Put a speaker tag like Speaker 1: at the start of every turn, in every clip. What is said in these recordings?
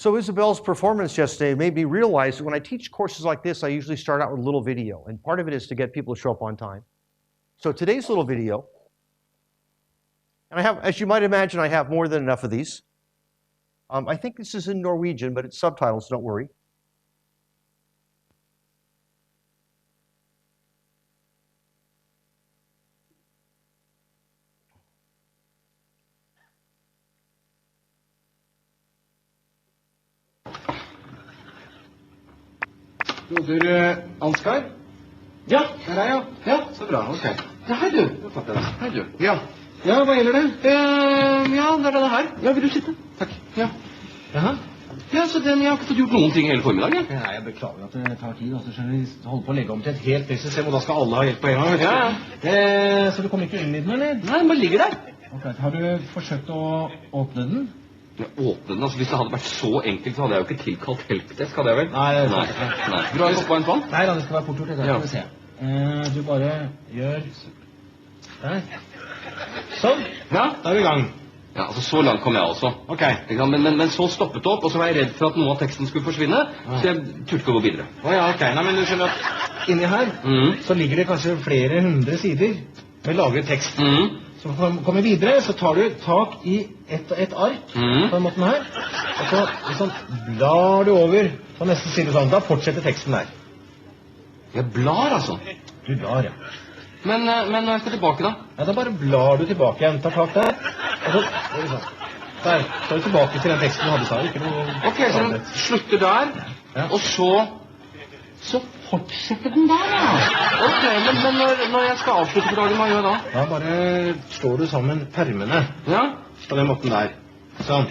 Speaker 1: So Isabel's performance yesterday made me realize that when I teach courses like this, I usually start out with a little video. And part of it is to get people to show up on time. So today's little video, and I have, as you might imagine, I have more than enough of these. I think this is in Norwegian, but it's subtitles, don't worry.
Speaker 2: Broder Ansgar? Ja, det er jeg, ja. Ja, så bra, ok. Ja, hei du. Hei du. Ja. Ja, hva gjelder det? Ja, det er denne her. Ja, vil du sitte? Takk. Ja. Jaha. Ja, så jeg har ikke fått gjort noen ting hele formiddagen. Nei, jeg beklager at det tar tid. Altså, skjønner vi holder på å legge om til et helt nytt system, og da skal alle ha hjelp på en gang. Ja. Så du kommer ikke inn i den, eller? Nei, den bare ligger der. Ok, har du forsøkt å åpne den? Ja, åpne den? Altså, hvis det hadde vært så enkelt, så hadde jeg jo ikke tilkalt Helpdesk, hadde jeg vel? Nei. Vil du ha en kopp varmt vann? Nei, da, det skal være fort gjort. Det skal vi se. Du bare gjør der. Sånn. Ja, da er vi i gang. Ja, altså så langt kom jeg også. Ok. Men så stoppet det opp, og så var jeg redd for at noe av teksten skulle forsvinne, så jeg turte ikke å gå videre. Ja, ok. Nei, men du skjønner at inni her, så ligger det kanskje flere hundre sider med lagret tekst. Så for å komme videre, så tar du tak i et ark på den måten her, og så liksom blar du over på neste side sånn. Da fortsetter teksten der. Jeg blar, altså? Du blar, ja. Men når jeg skal tilbake, da? Ja, da bare blar du tilbake igjen. Tar tak der, og så sånn. Der, så er du tilbake til den teksten du hadde sagt. Ok, så den slutter der, og så fortsetter den der, ja. Ok, men når jeg skal avslutte for dagen, hva gjør jeg da? Da bare slår du sammen permene. Ja? På den måten der. Sånn.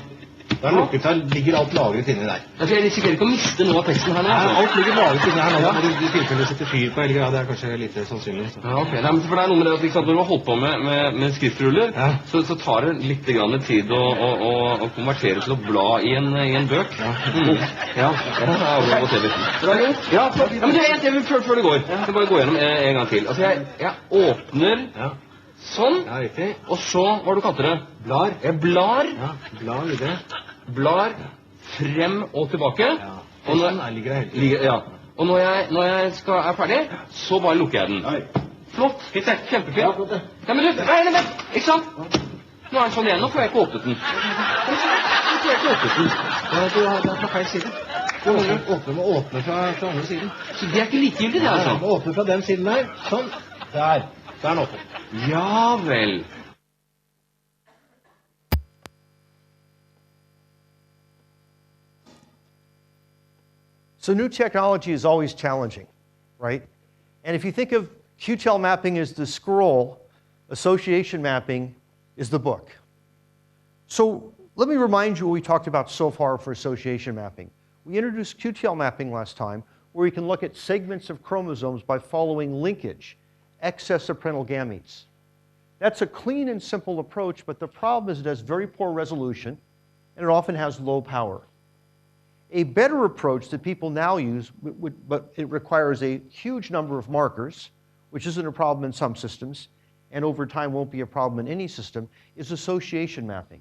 Speaker 2: Der lukket der, ligger alt lagret inni der. Jeg risikerer ikke å miste noe av teksten her nå. Nei, alt ligger lagret inni her nå. Da må du i tilfelle sette fyr på, eller det er kanskje litt sannsynlig. Ja, ok. Nei, for det er noe med det at når du har holdt på med skriftruller, så tar det litt grann tid å konvertere til å bla i en bøk. Ja, det er av og til litt. Ja, men jeg vil før det går. Jeg skal bare gå gjennom en gang til. Altså, jeg åpner sånn, og så, hva du kaller det? Blar. Jeg blar. Ja, blar videre. Blar frem og tilbake. Ja, og sånn ligger det hele tiden. Ja, og når jeg er ferdig, så bare lukker jeg den. Flott, kjempefint. Ja, men du, nei, ikke sant? Nå er den sånn igjen, nå får jeg ikke åpnet den. Nå får jeg ikke åpnet den. Det er fra feil side. Du må åpne fra andre siden. Så det er ikke likegyldig det, altså? Du må åpne fra den siden der. Sånn. Der. Der er den åpnet. Ja vel.
Speaker 1: So new technology is always challenging, right? And if you think of QTEL mapping as the scroll, association mapping is the book. So let me remind you what we talked about so far for association mapping. We introduced QTEL mapping last time, where we can look at segments of chromosomes by following linkage, excess of parental gametes. That's a clean and simple approach, but the problem is it has very poor resolution, and it often has low power. A better approach that people now use, but it requires a huge number of markers, which isn't a problem in some systems, and over time won't be a problem in any system, is association mapping.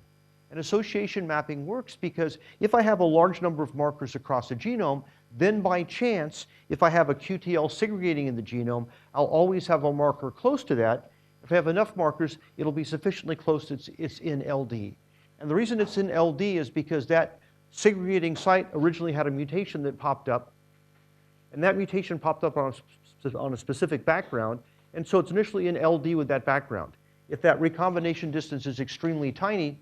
Speaker 1: And association mapping works because if I have a large number of markers across a genome, then by chance, if I have a QTL segregating in the genome, I'll always have a marker close to that. If I have enough markers, it'll be sufficiently close that it's in LD. And the reason it's in LD is because that segregating site originally had a mutation that popped up, and that mutation popped up on a specific background, and so it's initially in LD with that background. If that recombination distance is extremely tiny,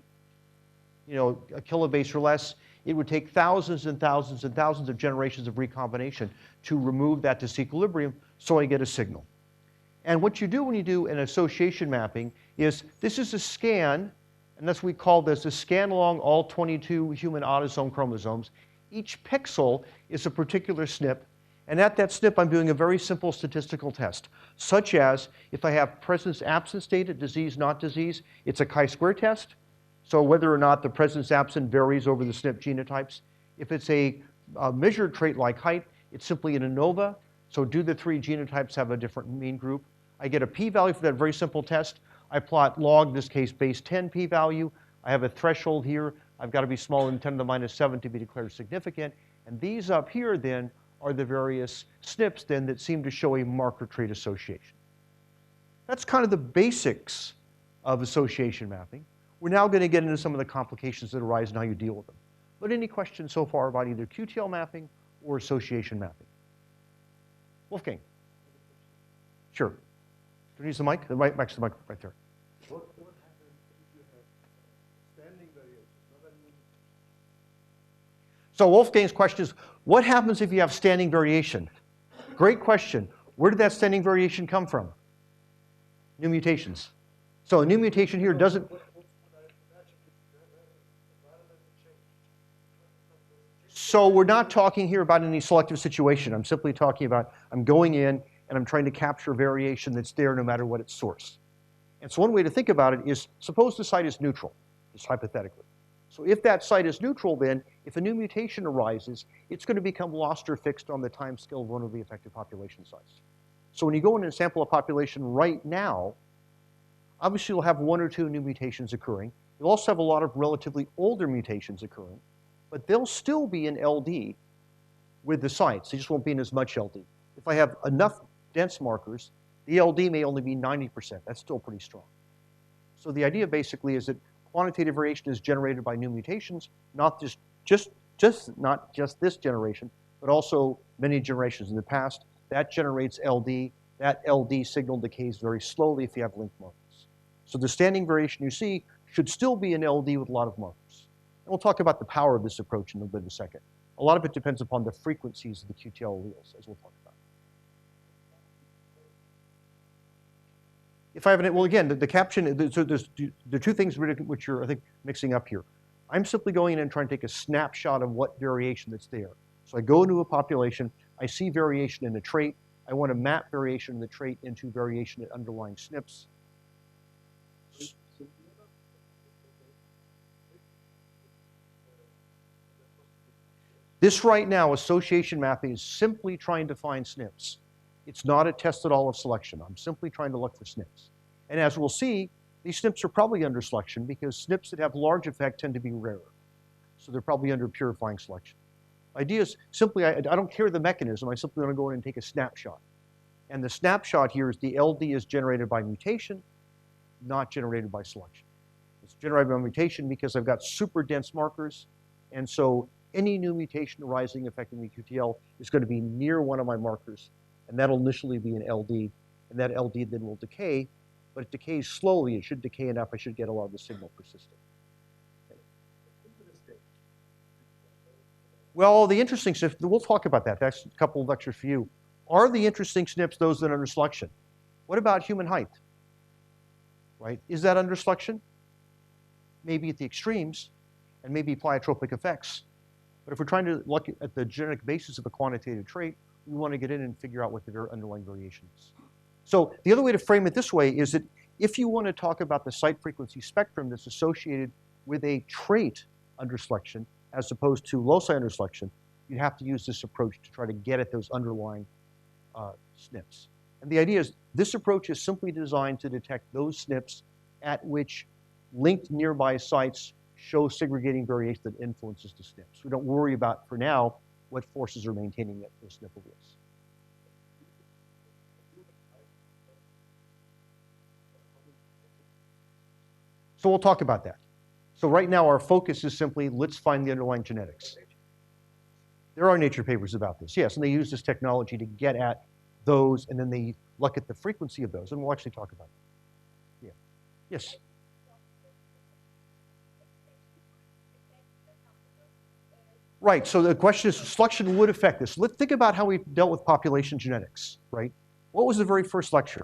Speaker 1: you know, a kilobase or less, it would take thousands and thousands and thousands of generations of recombination to remove that disequilibrium, so I get a signal. And what you do when you do an association mapping is, this is a scan, and that's what we call this, a scan along all 22 human autosome chromosomes. Each pixel is a particular SNP, and at that SNP I'm doing a very simple statistical test, such as if I have presence-absence data, disease, not disease, it's a chi-square test. So whether or not the presence-absent varies over the SNP genotypes. If it's a measured trait like height, it's simply an ANOVA. So do the three genotypes have a different mean group? I get a p-value for that very simple test. I plot log, in this case, base 10 p-value. I have a threshold here. I've got to be smaller than 10 to the minus 7 to be declared significant. And these up here then are the various SNPs then that seem to show a marker trait association. That's kind of the basics of association mapping. We're now going to get into some of the complications that arise and how you deal with them. But any questions so far about either QTL mapping or association mapping? Wolfgang. Sure. Do you use the mic? The mic, the mic right there.
Speaker 3: What happens if you have standing variations?
Speaker 1: So Wolfgang's question is, what happens if you have standing variation? Great question. Where did that standing variation come from? New mutations. So a new mutation here doesn't... So we're not talking here about any selective situation. I'm simply talking about, I'm going in and I'm trying to capture variation that's there no matter what its source. And so one way to think about it is, suppose the site is neutral, just hypothetically. So if that site is neutral, then if a new mutation arises, it's going to become lost or fixed on the time scale of one of the affected population size. So when you go in and sample a population right now, obviously you'll have 1 or 2 new mutations occurring. You'll also have a lot of relatively older mutations occurring, but they'll still be in LD with the sites. They just won't be in as much LD. If I have enough dense markers, the LD may only be 90%. That's still pretty strong. So the idea basically is that quantitative variation is generated by new mutations, not not just this generation, but also many generations in the past. That generates LD. That LD signal decays very slowly if you have linked markers. So the standing variation you see should still be in LD with a lot of markers. And we'll talk about the power of this approach in a bit in a second. A lot of it depends upon the frequencies of the QTL alleles, as we'll talk about. If I have an, well, again, the caption, so there's the 2 things which you're, I think, mixing up here. I'm simply going in and trying to take a snapshot of what variation that's there. So I go into a population, I see variation in a trait, I want to map variation in the trait into variation in underlying SNPs. This right now, association mapping, is simply trying to find SNPs. It's not a test at all of selection. I'm simply trying to look for SNPs. And as we'll see, these SNPs are probably under selection because SNPs that have large effect tend to be rarer. So they're probably under purifying selection. Idea is simply, I don't care the mechanism, I simply want to go in and take a snapshot. And the snapshot here is the LD is generated by mutation, not generated by selection. It's generated by mutation because I've got super dense markers, and so any new mutation arising affecting the QTL is going to be near one of my markers, and that'll initially be an LD, and that LD then will decay, but it decays slowly. It should decay enough, I should get a lot of the signal persisting. Okay. Well, the interesting SNPs, we'll talk about that. That's a couple of lectures for you. Are the interesting SNPs those that are under selection? What about human height? Right? Is that under selection? Maybe at the extremes, and maybe pleiotropic effects. But if we're trying to look at the genetic basis of a quantitative trait, we want to get in and figure out what the underlying variation is. So the other way to frame it this way is that if you want to talk about the site frequency spectrum that's associated with a trait under selection, as opposed to loci under selection, you'd have to use this approach to try to get at those underlying SNPs. And the idea is this approach is simply designed to detect those SNPs at which linked nearby sites show segregating variation that influences the SNPs. We don't worry about, for now, what forces are maintaining those SNP alleles. So we'll talk about that. So right now our focus is simply, let's find the underlying genetics. There are nature papers about this, yes, and they use this technology to get at those, and then they look at the frequency of those, and we'll actually talk about that. Yeah. Yes? Right, so the question is, selection would affect this. Let's think about how we dealt with population genetics, right? What was the very first lecture?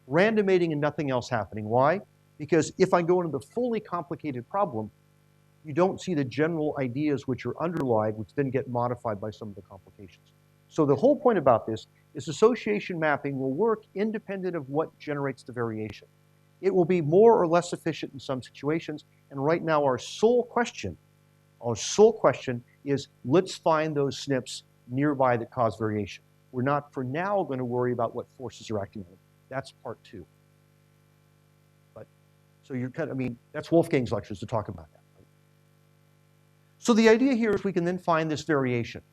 Speaker 1: Random mating and nothing else happening. Why? Because if I go into the fully complicated problem, you don't see the general ideas which are underlied, which then get modified by some of the complications. So the whole point about this is association mapping will work independent of what generates the variation. It will be more or less efficient in some situations, and right now our sole question is, let's find those SNPs nearby that cause variation. We're not, for now, going to worry about what forces are acting on it. That's part 2. But, so you're kind of, I mean, that's Wolfgang's lectures to talk about that. Right? So the idea here is we can then find this variation.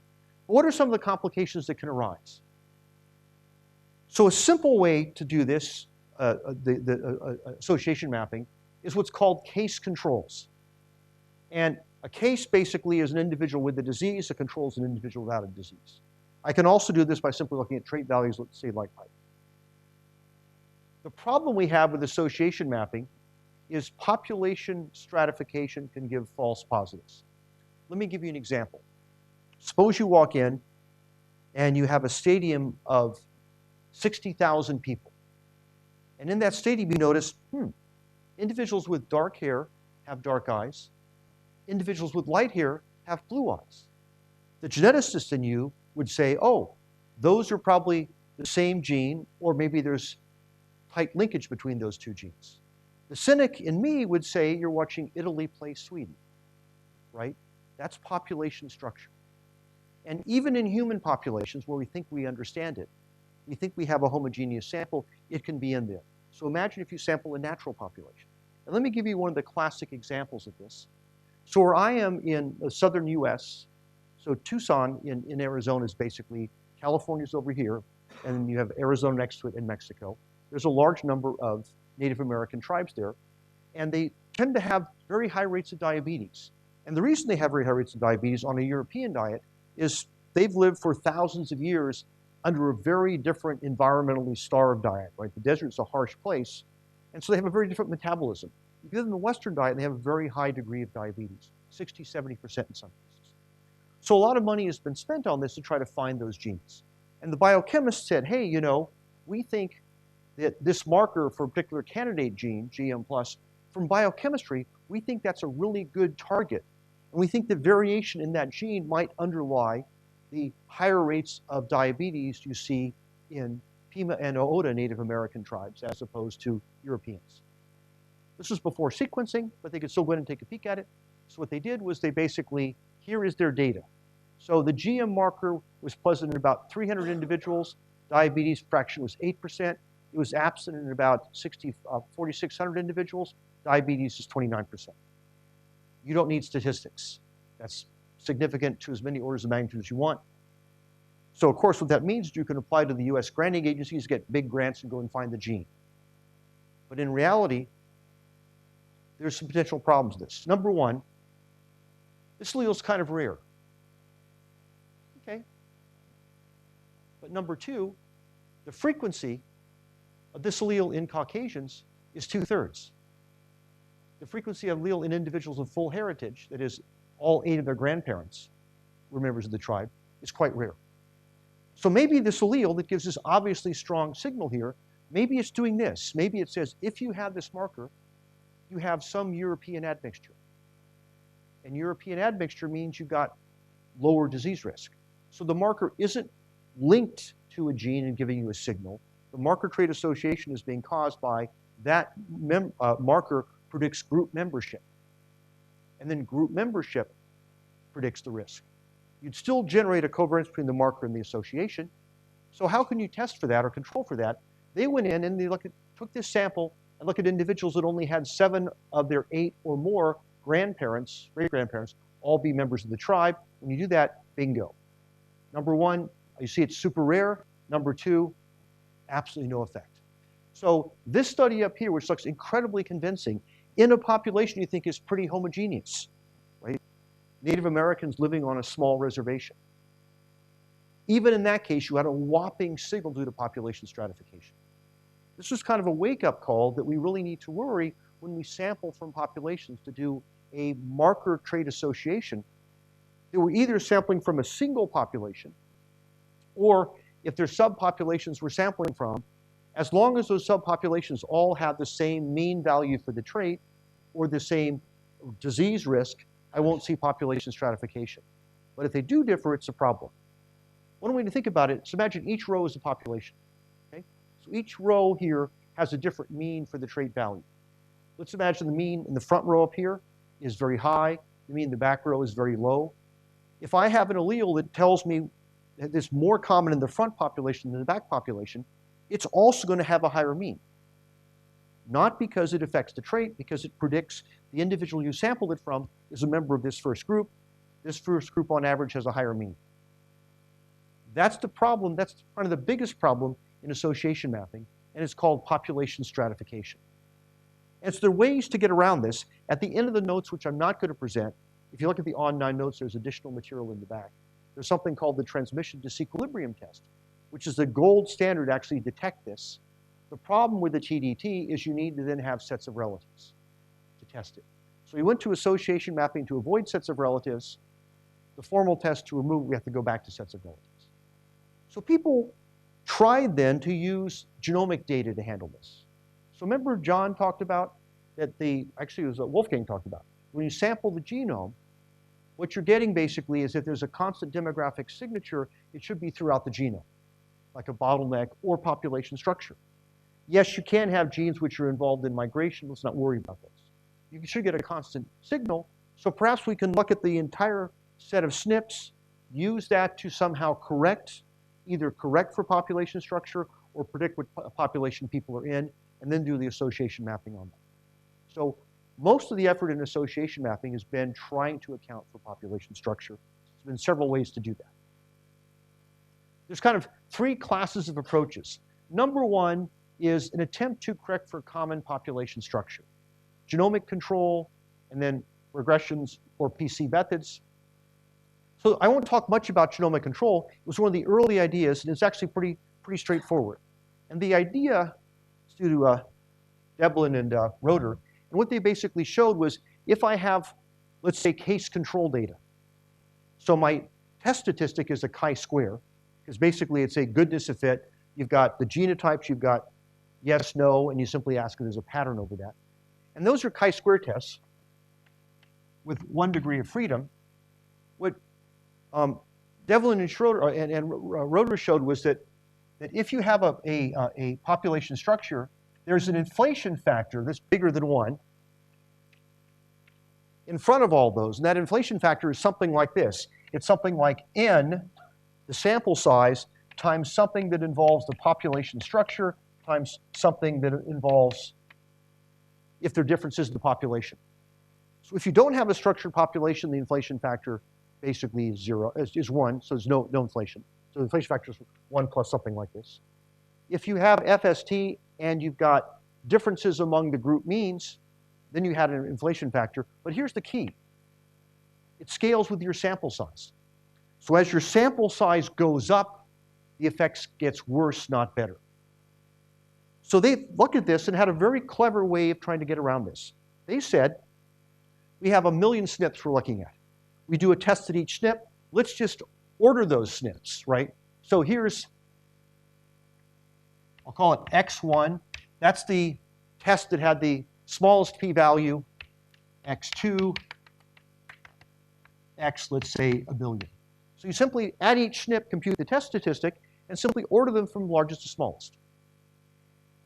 Speaker 1: What are some of the complications that can arise? So a simple way to do this, association mapping, is what's called case controls. And a case basically is an individual with the disease, a control is an individual without a disease. I can also do this by simply looking at trait values, let's say like height. The problem we have with association mapping is population stratification can give false positives. Let me give you an example. Suppose you walk in and you have a stadium of 60,000 people. And in that stadium you notice, individuals with dark hair have dark eyes. Individuals with light hair have blue eyes. The geneticist in you would say, oh, those are probably the same gene, or maybe there's tight linkage between those two genes. The cynic in me would say you're watching Italy play Sweden, right? That's population structure. And even in human populations where we think we understand it, we think we have a homogeneous sample, it can be in there. So imagine if you sample a natural population. And let me give you one of the classic examples of this. So where I am in the southern US, so Tucson in Arizona is basically, California's over here, and then you have Arizona next to it in Mexico. There's a large number of Native American tribes there, and they tend to have very high rates of diabetes. And the reason they have very high rates of diabetes on a European diet is they've lived for thousands of years under a very different environmentally starved diet, right? The desert's a harsh place, and so they have a very different metabolism. You give them the Western diet, and they have a very high degree of diabetes, 60, 70% in some cases. So a lot of money has been spent on this to try to find those genes. And the biochemist said, hey, you know, we think that this marker for a particular candidate gene, GM+, from biochemistry, we think that's a really good target. And we think that variation in that gene might underlie the higher rates of diabetes you see in Pima and Oota Native American tribes as opposed to Europeans. This was before sequencing, but they could still go in and take a peek at it. So what they did was they basically, here is their data. So the GM marker was present in about 300 individuals. Diabetes fraction was 8%. It was absent in about 4,600 individuals. Diabetes is 29%. You don't need statistics. That's significant to as many orders of magnitude as you want. So of course what that means is you can apply to the US granting agencies, get big grants and go and find the gene. But in reality, there's some potential problems with this. Number one, this allele is kind of rare. Okay. But number two, the frequency of this allele in Caucasians is 2/3. The frequency of allele in individuals of full heritage, that is, all 8 of their grandparents were members of the tribe, is quite rare. So maybe this allele that gives this obviously strong signal here, maybe it's doing this. Maybe it says, if you have this marker, you have some European admixture. And European admixture means you've got lower disease risk. So the marker isn't linked to a gene and giving you a signal. The marker trait association is being caused by that marker predicts group membership. And then group membership predicts the risk. You'd still generate a covariance between the marker and the association. So how can you test for that or control for that? They went in and they took this sample and looked at individuals that only had 7 of their 8 or more grandparents, great-grandparents, all be members of the tribe. When you do that, bingo. Number one, you see it's super rare. Number two, absolutely no effect. So this study up here, which looks incredibly convincing, in a population you think is pretty homogeneous, right? Native Americans living on a small reservation. Even in that case, you had a whopping signal due to population stratification. This was kind of a wake-up call that we really need to worry when we sample from populations to do a marker trait association, that we're either sampling from a single population, or if there's subpopulations we're sampling from, as long as those subpopulations all have the same mean value for the trait or the same disease risk, I won't see population stratification. But if they do differ, it's a problem. One way to think about it is imagine each row is a population. Okay? So each row here has a different mean for the trait value. Let's imagine the mean in the front row up here is very high. The mean in the back row is very low. If I have an allele that tells me that it's more common in the front population than the back population, it's also going to have a higher mean. Not because it affects the trait, because it predicts the individual you sampled it from is a member of this first group, This first group on average has a higher mean. That's the problem. That's kind of the biggest problem in association mapping, and it's called population stratification. And so there are ways to get around this. At the end of the notes, which I'm not going to present, if you look at the on-9 notes, there's additional material in the back. There's something called the transmission disequilibrium test, which is the gold standard to actually detect this. The problem with the TDT is you need to then have sets of relatives to test it. So we went to association mapping to avoid sets of relatives. The formal test to remove, we have to go back to sets of relatives. So people tried then to use genomic data to handle this. So remember John talked about that actually it was Wolfgang talked about, when you sample the genome, what you're getting basically is if there's a constant demographic signature, it should be throughout the genome, like a bottleneck or population structure. Yes, you can have genes which are involved in migration. Let's not worry about those. You should get a constant signal. So perhaps we can look at the entire set of SNPs, use that to somehow either correct for population structure or predict what population people are in, and then do the association mapping on that. So most of the effort in association mapping has been trying to account for population structure. There's been several ways to do that. There's kind of 3 classes of approaches. Number 1 is an attempt to correct for common population structure. Genomic control, and then regressions or PC methods. So I won't talk much about genomic control. It was one of the early ideas, and it's actually pretty straightforward. And the idea is due to Devlin and Roeder. And what they basically showed was if I have, let's say, case control data. So my test statistic is a chi-square, because basically it's a goodness of fit. You've got the genotypes, you've got yes, no, and you simply ask if there's a pattern over that. And those are chi-square tests with 1 degree of freedom. What Devlin and Schroeder and Roeder showed was that if you have a population structure, there's an inflation factor that's bigger than 1 in front of all those. And that inflation factor is something like this. It's something like n, the sample size, times something that involves the population structure, times something that involves if there are differences in the population. So if you don't have a structured population, the inflation factor basically is 1, so there's no inflation. So the inflation factor is 1 plus something like this. If you have FST and you've got differences among the group means, then you had an inflation factor. But here's the key. It scales with your sample size. So as your sample size goes up, the effects gets worse, not better. So they looked at this and had a very clever way of trying to get around this. They said, we have 1 million SNPs we're looking at. We do a test at each SNP. Let's just order those SNPs, right? So here's, I'll call it X1. That's the test that had the smallest p-value, X2, X, let's say, 1 billion. So you simply, at each SNP, compute the test statistic and simply order them from largest to smallest.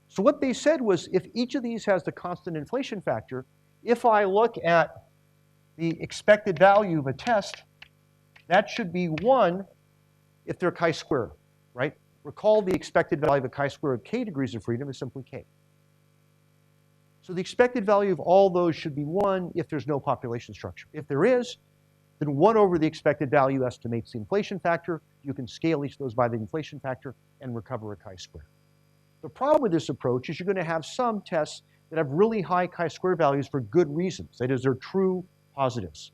Speaker 1: So what they said was, if each of these has the constant inflation factor, if I look at the expected value of a test, that should be 1 if they're chi-square, right? Recall the expected value of a chi-square of k degrees of freedom is simply k. So the expected value of all those should be 1 if there's no population structure. If there is, then 1 over the expected value estimates the inflation factor. You can scale each of those by the inflation factor and recover a chi-square. The problem with this approach is you're going to have some tests that have really high chi-square values for good reasons. That is, they're true positives.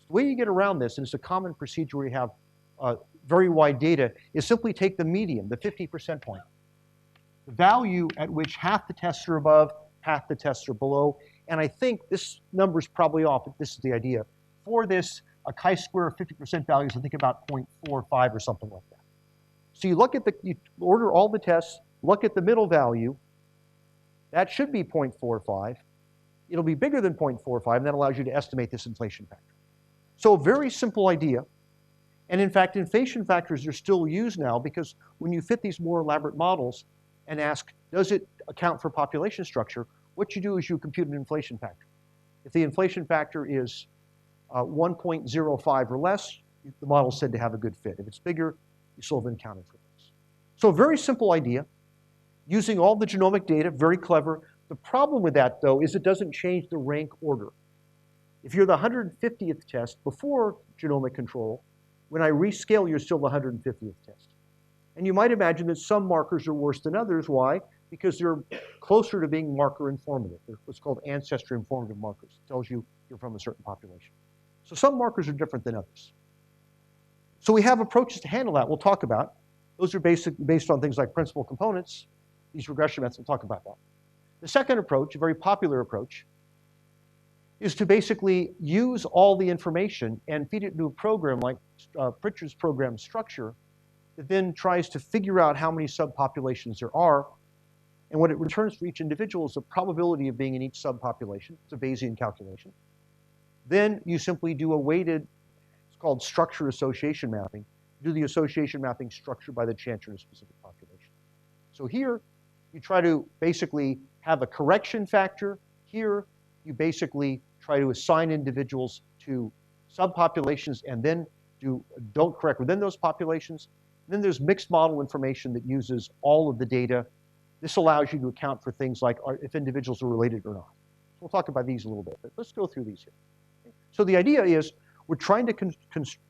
Speaker 1: The way you get around this, and it's a common procedure where you have very wide data, is simply take the median, the 50% point. The value at which half the tests are above, half the tests are below. And I think this number is probably off, but this is the idea. For this, a chi-square of 50% value is, I think, about 0.45 or something like that. So you order all the tests, look at the middle value. That should be 0.45. It'll be bigger than 0.45, and that allows you to estimate this inflation factor. So a very simple idea. And in fact, inflation factors are still used now because when you fit these more elaborate models and ask, does it account for population structure, what you do is you compute an inflation factor. If the inflation factor is 1.05 or less, the model is said to have a good fit. If it's bigger, you still haven't accounted for this. So a very simple idea, using all the genomic data, very clever. The problem with that, though, is it doesn't change the rank order. If you're the 150th test before genomic control, when I rescale, you're still the 150th test. And you might imagine that some markers are worse than others. Why? Because they're closer to being marker informative. They're what's called ancestry informative markers. It tells you you're from a certain population. So some markers are different than others. So we have approaches to handle that we'll talk about. Those are based on things like principal components. These regression methods, we'll talk about that. The second approach, a very popular approach, is to basically use all the information and feed it into a program like Pritchard's program structure that then tries to figure out how many subpopulations there are. And what it returns for each individual is the probability of being in each subpopulation. It's a Bayesian calculation. Then you simply do a weighted, it's called structure association mapping. Do the association mapping structured by the chance in a specific population. So here, you try to basically have a correction factor. Here, you basically try to assign individuals to subpopulations and then don't correct within those populations. And then there's mixed model information that uses all of the data. This allows you to account for things like if individuals are related or not. So we'll talk about these a little bit, but let's go through these here. So the idea is we're trying to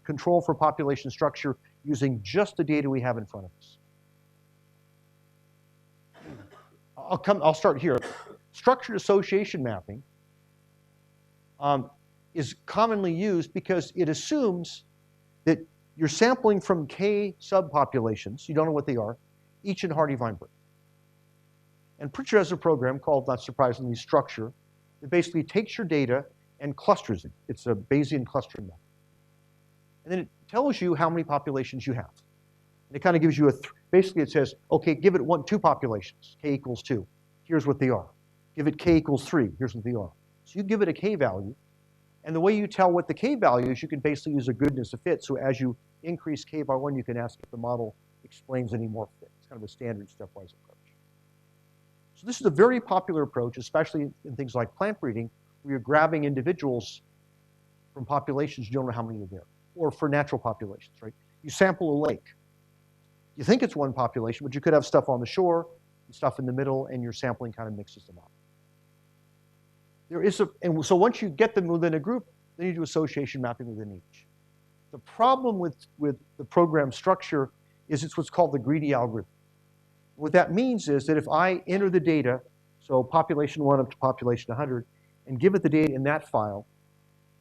Speaker 1: control for population structure using just the data we have in front of us. I'll start here. Structured association mapping is commonly used because it assumes that you're sampling from K subpopulations, you don't know what they are, each in Hardy-Weinberg. And Pritchard has a program called, not surprisingly, structure, that basically takes your data and clusters it. It's a Bayesian clustering method. And then it tells you how many populations you have. And it kind of gives you basically it says, okay, give it two populations, K equals 2. Here's what they are. Give it K equals 3. Here's what they are. So you give it a K value. And the way you tell what the K value is, you can basically use a goodness of fit. So as you increase K by 1, you can ask if the model explains any more fit. It's kind of a standard stepwise approach. So this is a very popular approach, especially in things like plant breeding, where you're grabbing individuals from populations you don't know how many are there, or for natural populations, right? You sample a lake. You think it's one population, but you could have stuff on the shore and stuff in the middle, and your sampling kind of mixes them up. And so once you get them within a group, then you do association mapping within each. The problem with the program structure is it's what's called the greedy algorithm. What that means is that if I enter the data, so population 1 up to population 100, and give it the data in that file,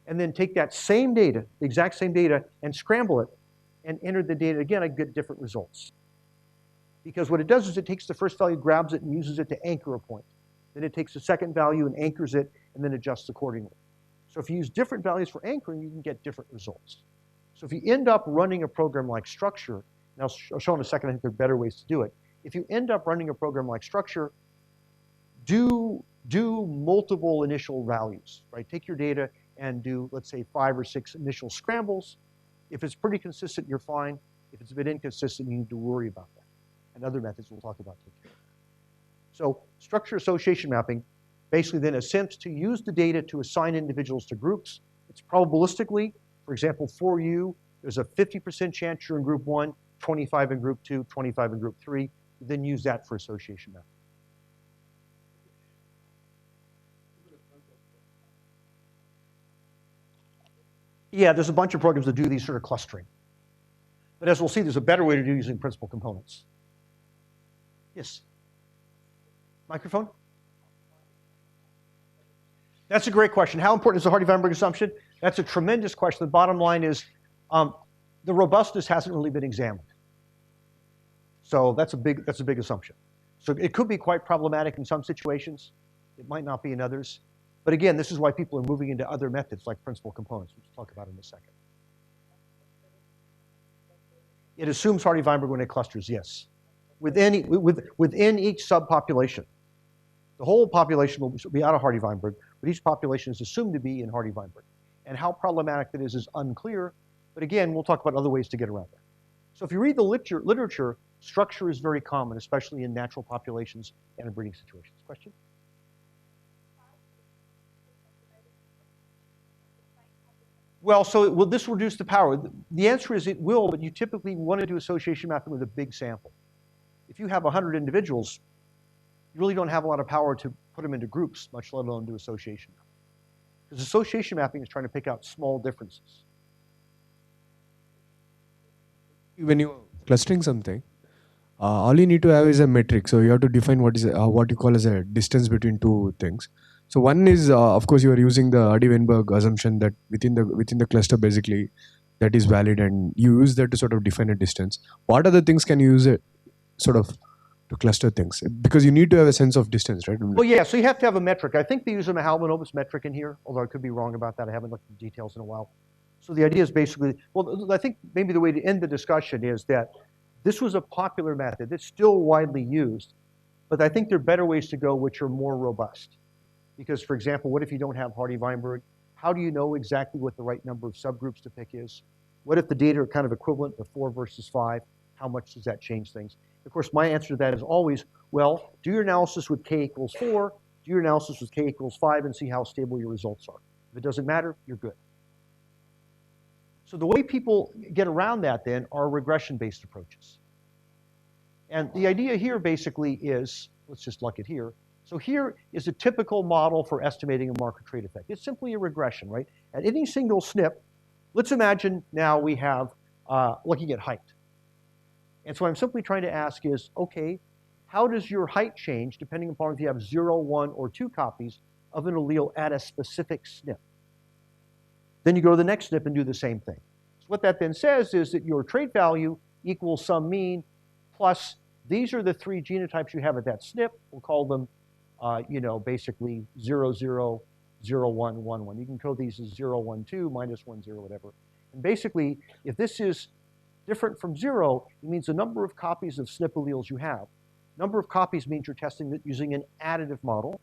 Speaker 1: and then take that same data, the exact same data, and scramble it, and enter the data again, I get different results. Because what it does is it takes the first value, grabs it, and uses it to anchor a point. Then it takes the second value and anchors it, and then adjusts accordingly. So if you use different values for anchoring, you can get different results. So if you end up running a program like structure, and I'll show in a second, I think there are better ways to do it. If you end up running a program like structure, do multiple initial values, right? Take your data and do, let's say, 5 or 6 initial scrambles. If it's pretty consistent, you're fine. If it's a bit inconsistent, you need to worry about that. And other methods we'll talk about take care of. So structure association mapping basically then attempts to use the data to assign individuals to groups. It's probabilistically, for example, for you, there's a 50% chance you're in group 1, 25 in group 2, 25 in group 3. You then use that for association mapping. Yeah, there's a bunch of programs that do these sort of clustering. But as we'll see, there's a better way to do using principal components. Yes? Microphone? That's a great question. How important is the Hardy-Weinberg assumption? That's a tremendous question. The bottom line is the robustness hasn't really been examined. So that's a big assumption. So it could be quite problematic in some situations. It might not be in others. But again, this is why people are moving into other methods like principal components, which we'll talk about in a second. It assumes Hardy-Weinberg when it clusters, yes. Within each subpopulation. The whole population will be out of Hardy-Weinberg, but each population is assumed to be in Hardy-Weinberg. And how problematic that is unclear, but again, we'll talk about other ways to get around that. So if you read the literature, structure is very common, especially in natural populations and in breeding situations. Question? Well, so will this reduce the power? The answer is it will, but you typically want to do association mapping with a big sample. If you have 100 individuals, you really don't have a lot of power to put them into groups, much let alone do association mapping. Because association mapping is trying to pick out small differences.
Speaker 4: When you clustering something, all you need to have is a metric. So you have to define what is what you call as a distance between two things. So one is, of course, you are using the Hardy-Weinberg assumption that within the cluster basically that is valid, and you use that to sort of define a distance. What other things can you use it sort of to cluster things? Because you need to have a sense of distance, right?
Speaker 1: Well, yeah, so you have to have a metric. I think they use a Mahalanobis metric in here, although I could be wrong about that. I haven't looked at the details in a while. So the idea is basically, well, I think maybe the way to end the discussion is that this was a popular method. It's still widely used, but I think there are better ways to go which are more robust. Because, for example, what if you don't have Hardy-Weinberg? How do you know exactly what the right number of subgroups to pick is? What if the data are kind of equivalent to 4 versus 5? How much does that change things? Of course, my answer to that is always, well, do your analysis with k equals 4, do your analysis with k equals 5, and see how stable your results are. If it doesn't matter, you're good. So the way people get around that then are regression-based approaches. And the idea here basically is, let's just look at here. So here is a typical model for estimating a marker trait effect. It's simply a regression, right? At any single SNP, let's imagine now we have looking at height. And so I'm simply trying to ask is, okay, how does your height change depending upon if you have 0, 1, or 2 copies of an allele at a specific SNP? Then you go to the next SNP and do the same thing. So what that then says is that your trait value equals some mean plus these are the 3 genotypes you have at that SNP. We'll call them, basically 0, 0, 0, 1, 1, 1. You can code these as 0, 1, 2, minus 1, 0, whatever. And basically, if this is different from 0, it means the number of copies of SNP alleles you have. Number of copies means you're testing it using an additive model.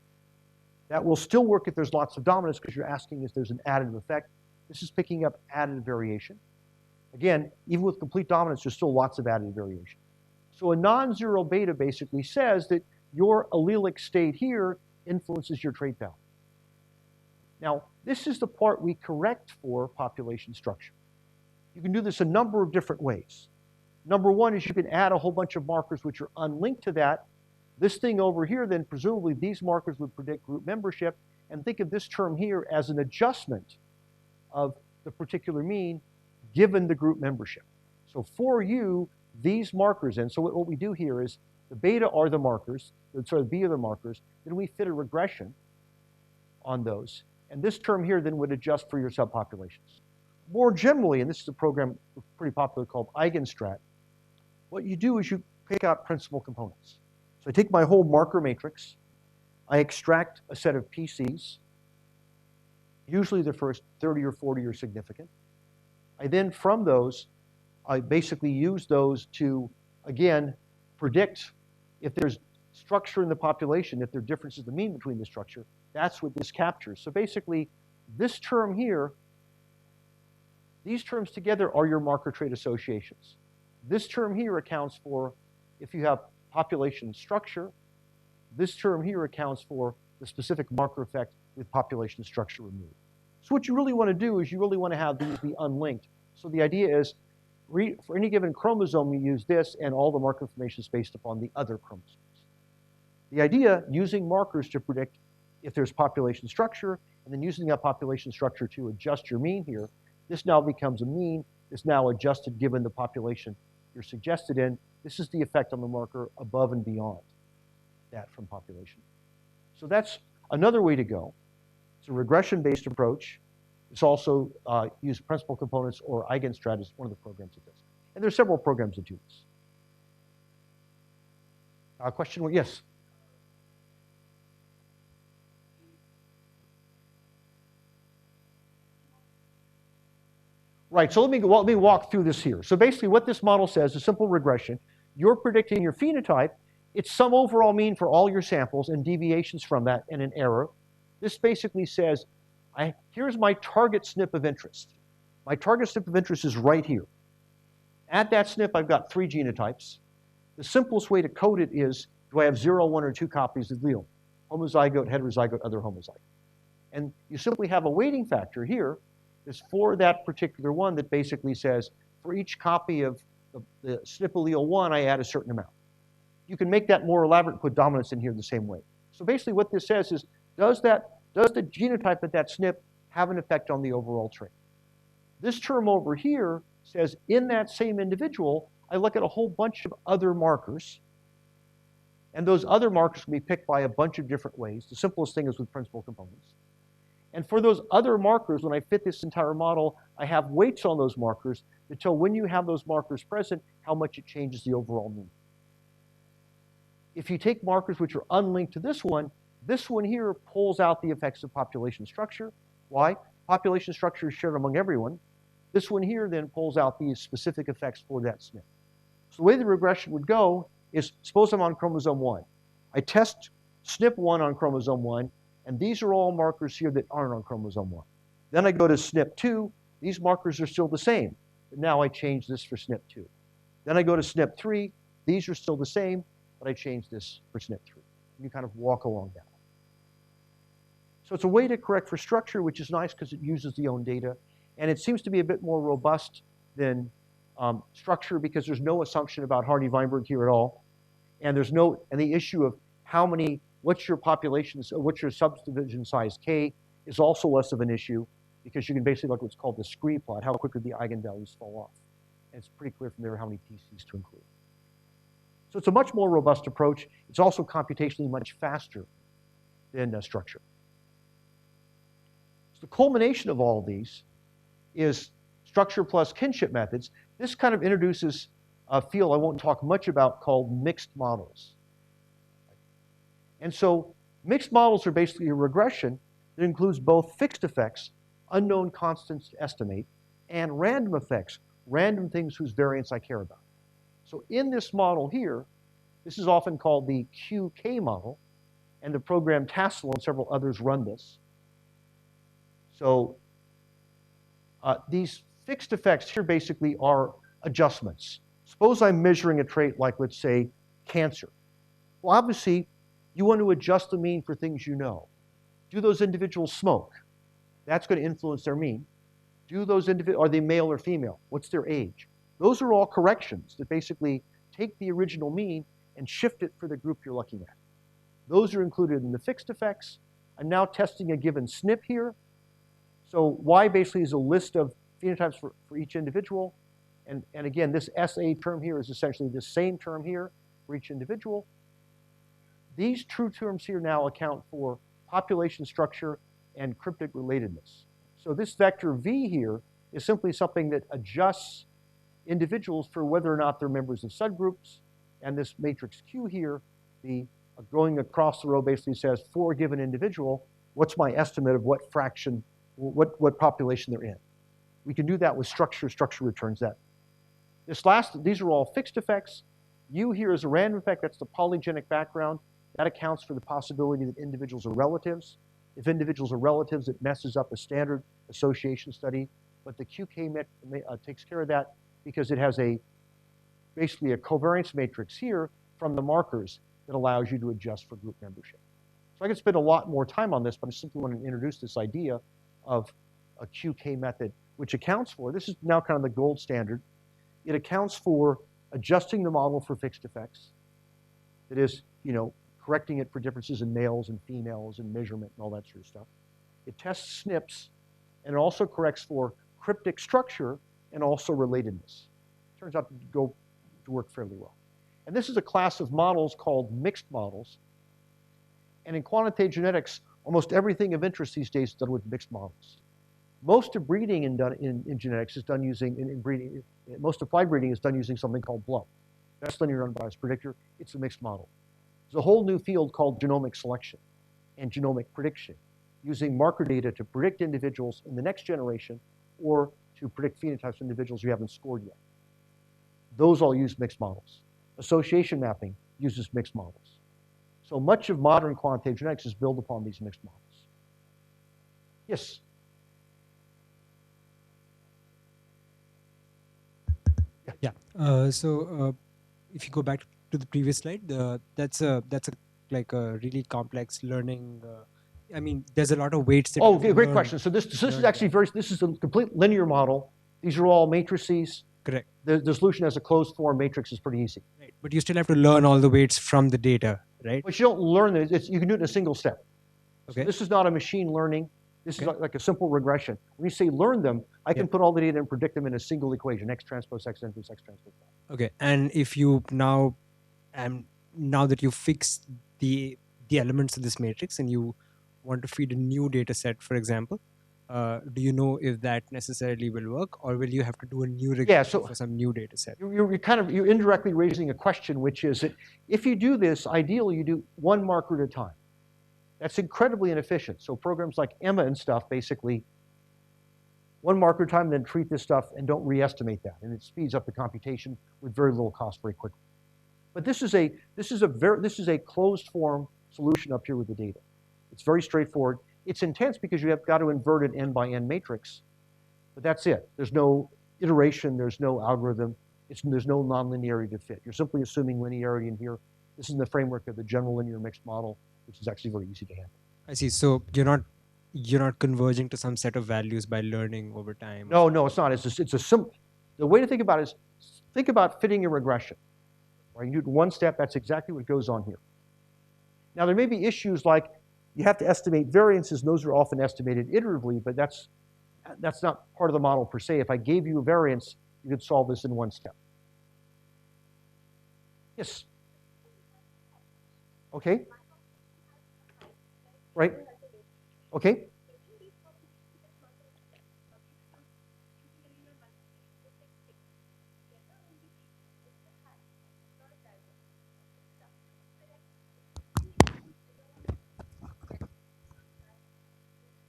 Speaker 1: That will still work if there's lots of dominance because you're asking if there's an additive effect. This is picking up additive variation. Again, even with complete dominance, there's still lots of additive variation. So a non-zero beta basically says that your allelic state here influences your trait value. Now, this is the part we correct for population structure. You can do this a number of different ways. Number one is you can add a whole bunch of markers which are unlinked to that. This thing over here, then presumably these markers would predict group membership, and think of this term here as an adjustment of the particular mean given the group membership. So for you, these markers, and so what we do here is the beta are the markers, the B are the markers, then we fit a regression on those. And this term here then would adjust for your subpopulations. More generally, and this is a program pretty popular called Eigenstrat, what you do is you pick out principal components. So I take my whole marker matrix, I extract a set of PCs, usually the first 30 or 40 are significant. I then, from those, I basically use those to, again, predict if there's structure in the population, if there are differences in the mean between the structure. That's what this captures. So basically, this term here, these terms together are your marker trait associations. This term here accounts for if you have population structure. This term here accounts for the specific marker effect with population structure removed. So what you really want to do is you really want to have these be unlinked. So the idea is for any given chromosome, you use this and all the marker information is based upon the other chromosomes. The idea, using markers to predict if there's population structure, and then using that population structure to adjust your mean here, this now becomes a mean. It's now adjusted given the population you're suggested in. This is the effect on the marker above and beyond that from population. So that's another way to go. It's a regression-based approach. It's also used principal components or Eigenstrat is one of the programs that does. And there's several programs that do this. Question, yes? Right, so let me walk through this here. So basically what this model says is simple regression. You're predicting your phenotype. It's some overall mean for all your samples and deviations from that and an error. This basically says, here's my target SNP of interest. My target SNP of interest is right here. At that SNP, I've got 3 genotypes. The simplest way to code it is, do I have 0, 1, or 2 copies of the allele? Homozygote, heterozygote, other homozygote. And you simply have a weighting factor here is for that particular one that basically says, for each copy of the SNP allele 1, I add a certain amount. You can make that more elaborate and put dominance in here the same way. So basically what this says is, does the genotype at that SNP have an effect on the overall trait. This term over here says in that same individual, I look at a whole bunch of other markers, and those other markers can be picked by a bunch of different ways. The simplest thing is with principal components. And for those other markers, when I fit this entire model, I have weights on those markers to tell when you have those markers present, how much it changes the overall mean. If you take markers which are unlinked to this one here pulls out the effects of population structure. Why? Population structure is shared among everyone. This one here then pulls out these specific effects for that SNP. So the way the regression would go is, suppose I'm on chromosome 1. I test SNP 1 on chromosome 1, and these are all markers here that aren't on chromosome 1. Then I go to SNP 2. These markers are still the same, but now I change this for SNP 2. Then I go to SNP 3. These are still the same, but I change this for SNP 3. You kind of walk along that. So it's a way to correct for structure, which is nice because it uses the own data. And it seems to be a bit more robust than structure because there's no assumption about Hardy-Weinberg here at all. And there's no, and the issue of how many, what's your population, what's your subdivision size K is also less of an issue because you can basically look at what's called the scree plot, how quickly the eigenvalues fall off. And it's pretty clear from there how many PCs to include. So it's a much more robust approach. It's also computationally much faster than structure. So the culmination of all of these is structure plus kinship methods. This kind of introduces a field I won't talk much about called mixed models. And so mixed models are basically a regression that includes both fixed effects, unknown constants to estimate, and random effects, random things whose variance I care about. So in this model here, this is often called the QK model, and the program Tassel and several others run this. So these fixed effects here basically are adjustments. Suppose I'm measuring a trait like, let's say, cancer. Well, obviously, you want to adjust the mean for things you know. Do those individuals smoke? That's going to influence their mean. Do those individuals, are they male or female? What's their age? Those are all corrections that basically take the original mean and shift it for the group you're looking at. Those are included in the fixed effects. I'm now testing a given SNP here. So Y basically is a list of phenotypes for each individual. And again, this SA term here is essentially the same term here for each individual. These true terms here now account for population structure and cryptic relatedness. So this vector V here is simply something that adjusts individuals for whether or not they're members of subgroups. And this matrix Q here, the going across the row basically says for a given individual, what's my estimate of what fraction, what population they're in. We can do that with structure. Structure returns that. These are all fixed effects. U here is a random effect. That's the polygenic background. That accounts for the possibility that individuals are relatives. If individuals are relatives, it messes up a standard association study. But the QK takes care of that because it has basically a covariance matrix here from the markers that allows you to adjust for group membership. So I could spend a lot more time on this, but I simply want to introduce this idea of a QK method, which accounts for, this is now kind of the gold standard, it accounts for adjusting the model for fixed effects. That is, correcting it for differences in males and females and measurement and all that sort of stuff. It tests SNPs, and it also corrects for cryptic structure and also relatedness. Turns out to work fairly well. And this is a class of models called mixed models. And in quantitative genetics, almost everything of interest these days is done with mixed models. Most of breeding in genetics is done using, most applied breeding is done using something called BLUM. Best linear unbiased predictor. It's a mixed model. There's a whole new field called genomic selection and genomic prediction, using marker data to predict individuals in the next generation or to predict phenotypes of individuals you haven't scored yet. Those all use mixed models. Association mapping uses mixed models. So much of modern quantitative genetics is built upon these mixed models. Yes?
Speaker 5: Yeah. So if you go back to the previous slide, that's a really complex learning. I mean, there's a lot of weights. That
Speaker 1: okay, great question. So this is actually this is a complete linear model. These are all matrices.
Speaker 5: Correct.
Speaker 1: The solution as a closed form matrix is pretty easy.
Speaker 5: Right. But you still have to learn all the weights from the data, right?
Speaker 1: But you don't learn it. You can do it in a single step.
Speaker 5: Okay.
Speaker 1: So this is not a machine learning. This
Speaker 5: Okay.
Speaker 1: is like a simple regression. When you say learn them, I can put all the data and predict them in a single equation, x transpose x inverse x transpose y.
Speaker 5: Okay, and if you now, now that you fixed the elements of this matrix and you want to feed a new data set, for example, do you know if that necessarily will work, or will you have to do a new regression
Speaker 1: so
Speaker 5: for some new data set?
Speaker 1: You're indirectly raising a question, which is that if you do this, ideally you do one marker at a time. That's incredibly inefficient. So programs like Emma and stuff, basically, one marker at a time, then treat this stuff and don't re-estimate that, and it speeds up the computation with very little cost very quickly. But this is a closed form solution up here with the data. It's very straightforward. It's intense because you have got to invert an n by n matrix, but that's it. There's no iteration, there's no algorithm, there's no nonlinearity to fit. You're simply assuming linearity in here. This is in the framework of the general linear mixed model, which is actually very easy to handle.
Speaker 5: I see. So you're not converging to some set of values by learning over time.
Speaker 1: No, it's not. It's a simple. The way to think about it is think about fitting a regression. Right? You do one step. That's exactly what goes on here. Now there may be issues like you have to estimate variances, and those are often estimated iteratively, but that's not part of the model per se. If I gave you a variance, you could solve this in one step. Yes. Okay. Right. Okay.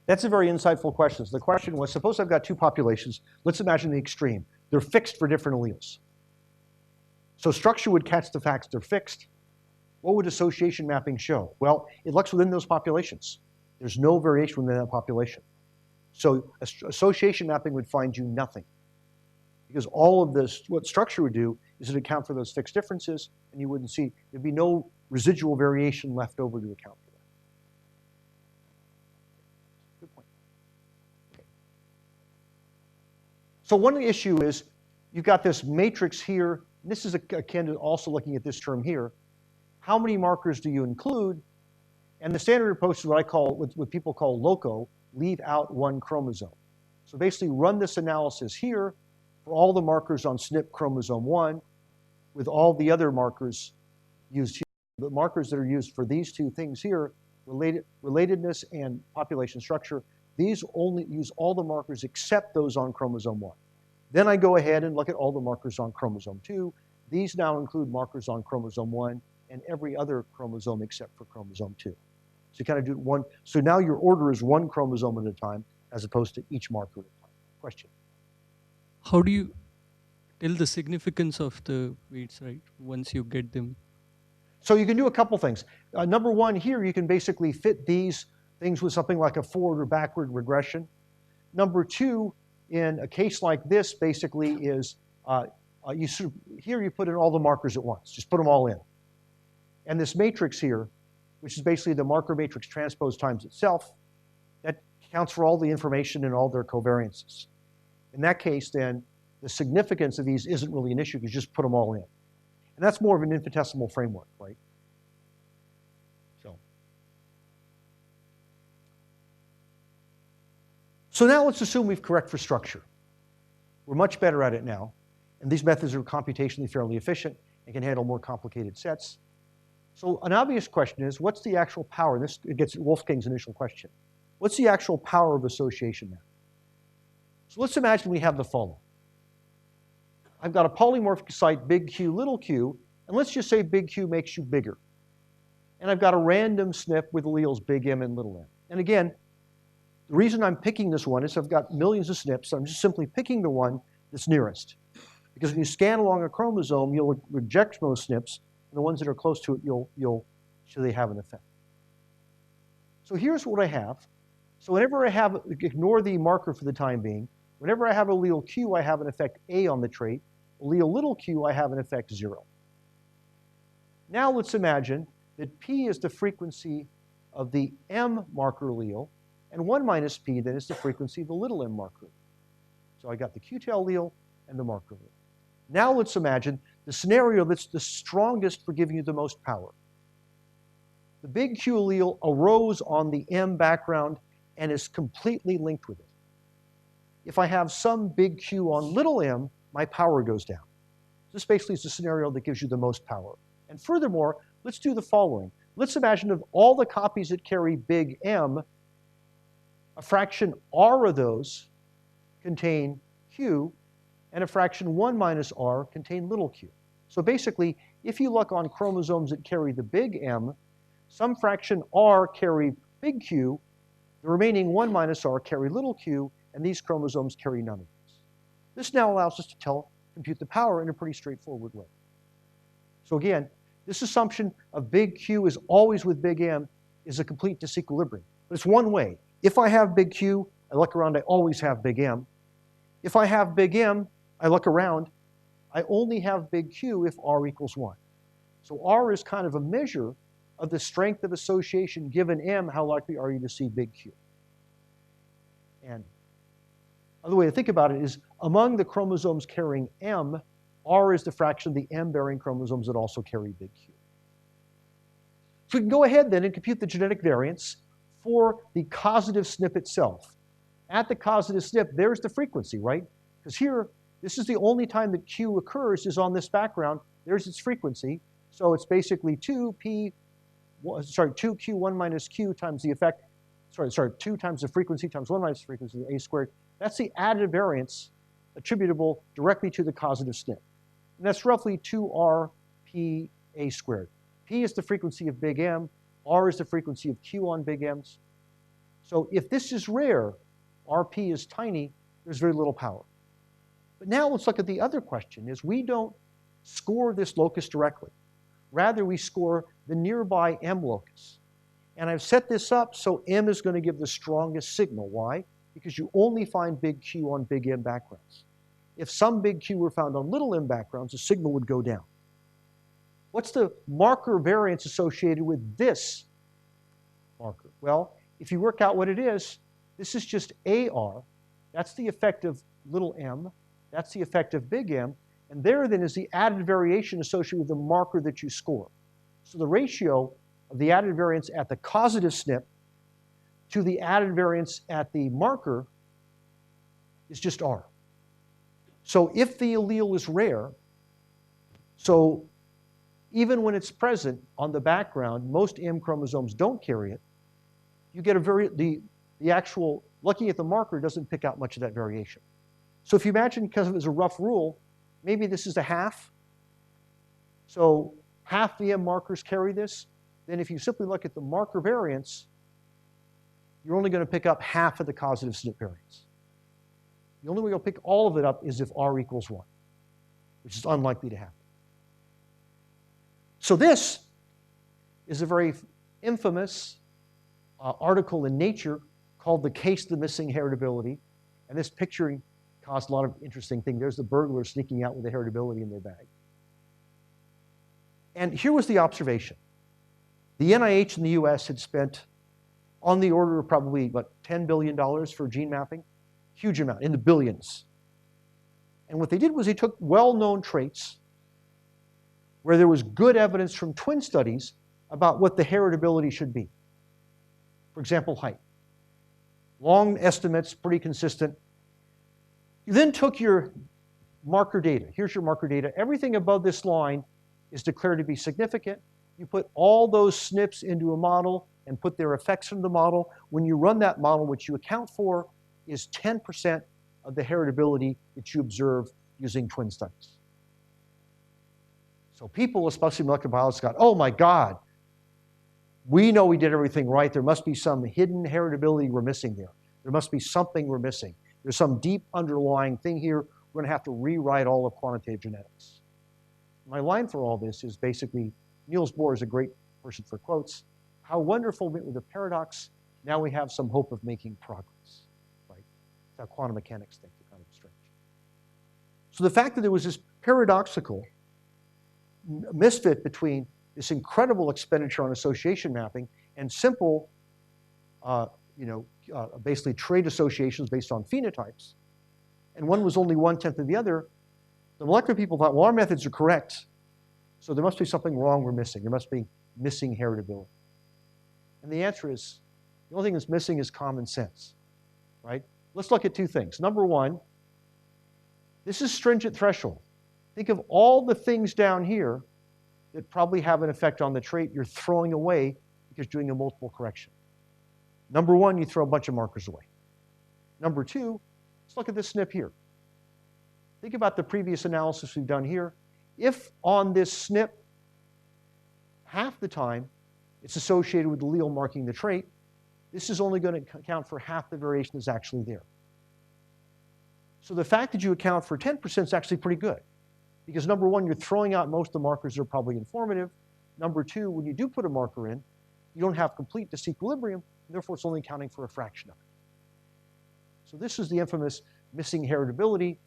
Speaker 1: That's a very insightful question. So the question was, suppose I've got two populations. Let's imagine the extreme. They're fixed for different alleles. So structure would catch the facts they're fixed. What would association mapping show? Well, it looks within those populations. There's no variation within that population. So association mapping would find you nothing. Because all of this, what structure would do is it account for those fixed differences, and you wouldn't see, there'd be no residual variation left over to account for that. Good point. Okay. So one issue is you've got this matrix here, and this is akin to also looking at this term here. How many markers do you include? And the standard approach is what people call loco, leave out one chromosome. So basically run this analysis here for all the markers on SNP chromosome 1 with all the other markers used here. The markers that are used for these two things here, relatedness and population structure, these only use all the markers except those on chromosome 1. Then I go ahead and look at all the markers on chromosome 2. These now include markers on chromosome 1 and every other chromosome except for chromosome 2. So you kind of do one. So now your order is one chromosome at a time as opposed to each marker at a time. Question?
Speaker 6: How do you tell the significance of the weights, right, once you get them?
Speaker 1: So you can do a couple things. Number one, here you can basically fit these things with something like a forward or backward regression. Number two, in a case like this, basically is here you put in all the markers at once. Just put them all in. And this matrix here, which is basically the marker matrix transpose times itself, that counts for all the information and all their covariances. In that case, then, the significance of these isn't really an issue. You just put them all in. And that's more of an infinitesimal framework, right? So now let's assume we've correct for structure. We're much better at it now. And these methods are computationally fairly efficient and can handle more complicated sets. So an obvious question is, what's the actual power? This gets at Wolfgang's initial question. What's the actual power of association mapping? So let's imagine we have the following. I've got a polymorphic site, big Q, little q, and let's just say big Q makes you bigger. And I've got a random SNP with alleles big M and little m. And again, the reason I'm picking this one is I've got millions of SNPs, so I'm just simply picking the one that's nearest. Because when you scan along a chromosome, you'll reject most SNPs, and the ones that are close to it, you'll show they have an effect. So here's what I have. So whenever I have, ignore the marker for the time being, whenever I have allele Q, I have an effect A on the trait. Allele little q, I have an effect 0. Now let's imagine that P is the frequency of the M marker allele, and 1 minus P then is the frequency of the little m marker. So I got the Q-tail allele and the marker allele. Now let's imagine the scenario that's the strongest for giving you the most power. The big Q allele arose on the M background and is completely linked with it. If I have some big Q on little m, my power goes down. This basically is the scenario that gives you the most power. And furthermore, let's do the following. Let's imagine of all the copies that carry big M, a fraction R of those contain Q, and a fraction 1 minus R contain little q. So basically, if you look on chromosomes that carry the big M, some fraction R carry big Q, the remaining 1 minus R carry little q, and these chromosomes carry none of these. This now allows us to compute the power in a pretty straightforward way. So again, this assumption of big Q is always with big M is a complete disequilibrium. But it's one way. If I have big Q, I look around, I always have big M. If I have big M, I look around, I only have big Q if R equals 1. So R is kind of a measure of the strength of association given M, how likely are you to see big Q? And another way to think about it is among the chromosomes carrying M, R is the fraction of the M-bearing chromosomes that also carry big Q. So we can go ahead then and compute the genetic variance for the causative SNP itself. At the causative SNP, there's the frequency, right? Because here, this is the only time that Q occurs is on this background. There's its frequency. So it's basically 2Q1 minus Q times the effect, 2 times the frequency times 1 minus the frequency, A squared. That's the additive variance attributable directly to the causative SNP. And that's roughly 2RP A squared. P is the frequency of big M. R is the frequency of Q on big M's. So if this is rare, RP is tiny, there's very little power. But now let's look at the other question, is we don't score this locus directly. Rather, we score the nearby M locus. And I've set this up so M is going to give the strongest signal. Why? Because you only find big Q on big M backgrounds. If some big Q were found on little m backgrounds, the signal would go down. What's the marker variance associated with this marker? Well, if you work out what it is, this is just AR. That's the effect of little m. That's the effect of big M. And there then is the added variation associated with the marker that you score. So the ratio of the added variance at the causative SNP to the added variance at the marker is just R. So if the allele is rare, so even when it's present on the background, most M chromosomes don't carry it, you get the actual, looking at the marker doesn't pick out much of that variation. So if you imagine, because of as a rough rule, maybe this is a half. So half the M markers carry this. Then if you simply look at the marker variance, you're only going to pick up half of the causative SNP variance. The only way you'll pick all of it up is if R equals 1, which is unlikely to happen. So this is a very infamous article in Nature called The Case of the Missing Heritability. And this picture caused a lot of interesting things. There's the burglar sneaking out with the heritability in their bag. And here was the observation. The NIH in the US had spent on the order of probably, what, $10 billion for gene mapping? Huge amount, in the billions. And what they did was they took well-known traits where there was good evidence from twin studies about what the heritability should be. For example, height. Long estimates, pretty consistent. You then took your marker data. Here's your marker data. Everything above this line is declared to be significant. You put all those SNPs into a model and put their effects into the model. When you run that model, what you account for is 10% of the heritability that you observe using twin studies. So people, especially molecular biologists, got, oh my God, we know we did everything right. There must be some hidden heritability we're missing there. There must be something we're missing. There's some deep underlying thing here. We're going to have to rewrite all of quantitative genetics. My line for all this is basically, Niels Bohr is a great person for quotes. How wonderful with a paradox. Now we have some hope of making progress. Right? That's how quantum mechanics think. They're kind of strange. So the fact that there was this paradoxical misfit between this incredible expenditure on association mapping and simple, basically trait associations based on phenotypes, and one was only 1/10 of the other, the molecular people thought, well, our methods are correct, so there must be something wrong we're missing. There must be missing heritability. And the answer is, The only thing that's missing is common sense, right? Let's look at two things. Number one, this is stringent threshold. Think of all the things down here that probably have an effect on the trait you're throwing away because you're doing a multiple correction. Number one, you throw a bunch of markers away. Number two, let's look at this SNP here. Think about the previous analysis we've done here. If on this SNP, half the time it's associated with the allele marking the trait, this is only going to account for half the variation that's actually there. So the fact that you account for 10% is actually pretty good. Because number one, you're throwing out most of the markers that are probably informative. Number two, when you do put a marker in, you don't have complete disequilibrium, and therefore it's only accounting for a fraction of it. So this is the infamous missing heritability.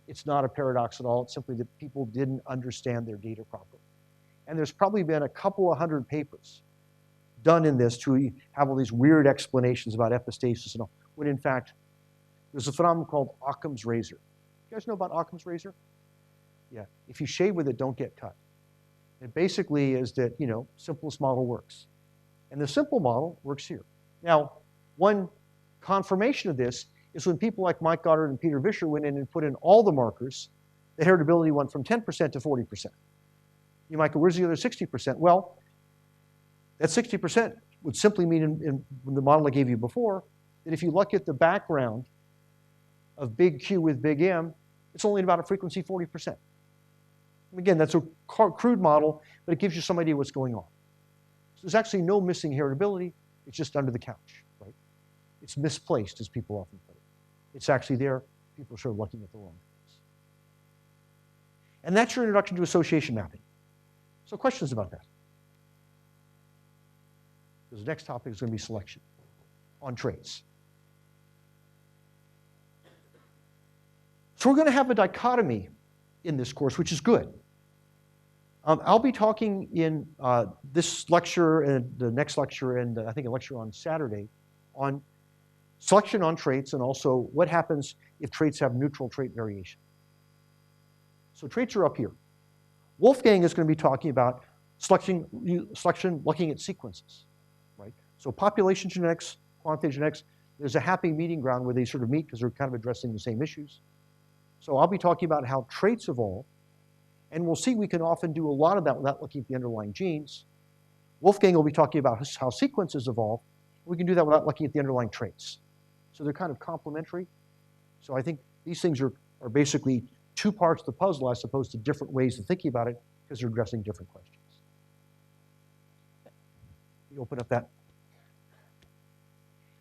Speaker 1: It's not a paradox at all. It's simply that people didn't understand their data properly. And there's probably been a couple of hundred papers done in this to have all these weird explanations about epistasis and all, when in fact, there's a phenomenon called Occam's razor. You guys know about Occam's razor? Yeah, if you shave with it, don't get cut. It basically is that, simplest model works. And the simple model works here. Now, one confirmation of this is when people like Mike Goddard and Peter Vischer went in and put in all the markers, the heritability went from 10% to 40%. You might go, where's the other 60%? Well, that 60% would simply mean in the model I gave you before, that if you look at the background of big Q with big M, it's only about a frequency 40%. Again, that's a crude model, but it gives you some idea what's going on. So there's actually no missing heritability. It's just under the couch, right? It's misplaced, as people often put it. It's actually there. People are sort of looking at the wrong things. And that's your introduction to association mapping. So questions about that? Because the next topic is going to be selection on traits. So we're going to have a dichotomy in this course, which is good. I'll be talking in this lecture and the next lecture and I think a lecture on Saturday on selection on traits and also what happens if traits have neutral trait variation. So traits are up here. Wolfgang is going to be talking about selection looking at sequences, right? So population genetics, quantitative genetics, there's a happy meeting ground where they sort of meet because they're kind of addressing the same issues. So I'll be talking about how traits evolve, and we'll see we can often do a lot of that without looking at the underlying genes. Wolfgang will be talking about how sequences evolve. We can do that without looking at the underlying traits. So they're kind of complementary. So I think these things are basically two parts of the puzzle as opposed to different ways of thinking about it because they're addressing different questions. You open up that.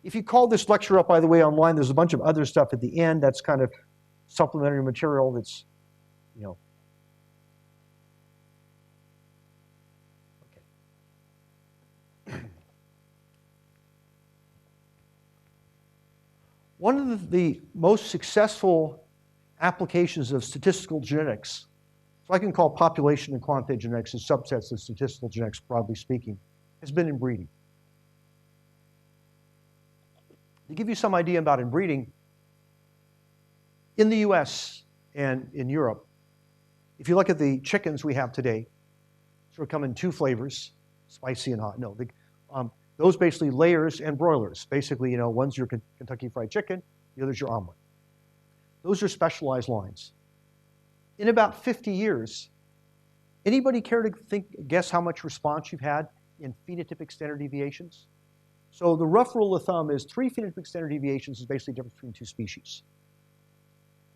Speaker 1: If you call this lecture up, by the way, online, there's a bunch of other stuff at the end that's kind of supplementary material that's, okay. One of the most successful applications of statistical genetics, so I can call population and quantitative genetics as subsets of statistical genetics, broadly speaking, has been inbreeding. To give you some idea about inbreeding, in the US and in Europe, if you look at the chickens we have today, sort of come in two flavors, spicy and hot. No, those basically layers and broilers. Basically, one's your Kentucky Fried Chicken, the other's your omelet. Those are specialized lines. In about 50 years, anybody care to guess how much response you've had in phenotypic standard deviations? So the rough rule of thumb is 3 phenotypic standard deviations is basically the difference between 2 species.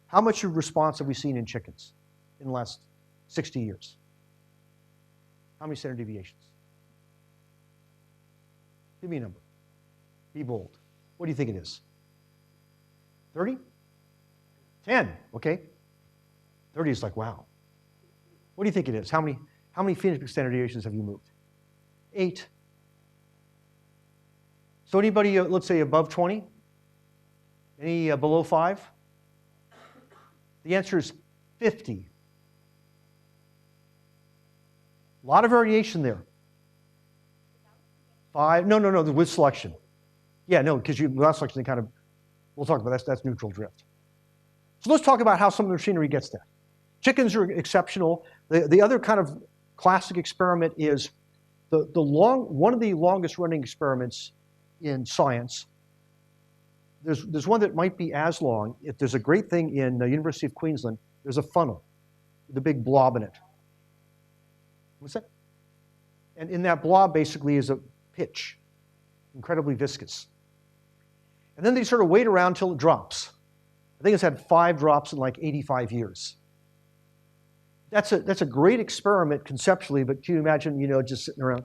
Speaker 1: How much of response have we seen in chickens in the last 60 years? How many standard deviations? Give me a number. Be bold. What do you think it is? 30? 10, okay. 30 is like, wow. What do you think it is? How many phenotypic standard deviations have you moved? 8. So anybody, let's say, above 20? Any below 5? The answer is 50. A lot of variation there. 5, no, with selection. Yeah, no, because without selection, we'll talk about that's neutral drift. So let's talk about how some of the machinery gets there. Chickens are exceptional. The other kind of classic experiment is one of the longest running experiments in science. There's one that might be as long. There's a great thing in the University of Queensland. There's a funnel with a big blob in it. What's that? And in that blob basically is a pitch, incredibly viscous. And then they sort of wait around till it drops. I think it's had 5 drops in like 85 years. That's a great experiment conceptually, but can you imagine, just sitting around?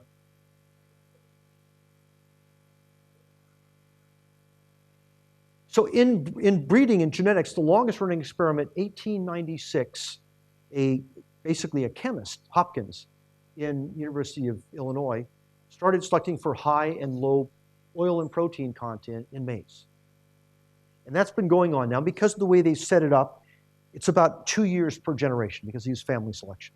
Speaker 1: So in breeding and genetics, the longest running experiment, 1896, basically a chemist, Hopkins, in University of Illinois, started selecting for high and low oil and protein content in maize. And that's been going on now. Because of the way they set it up, it's about 2 years per generation because they use family selection.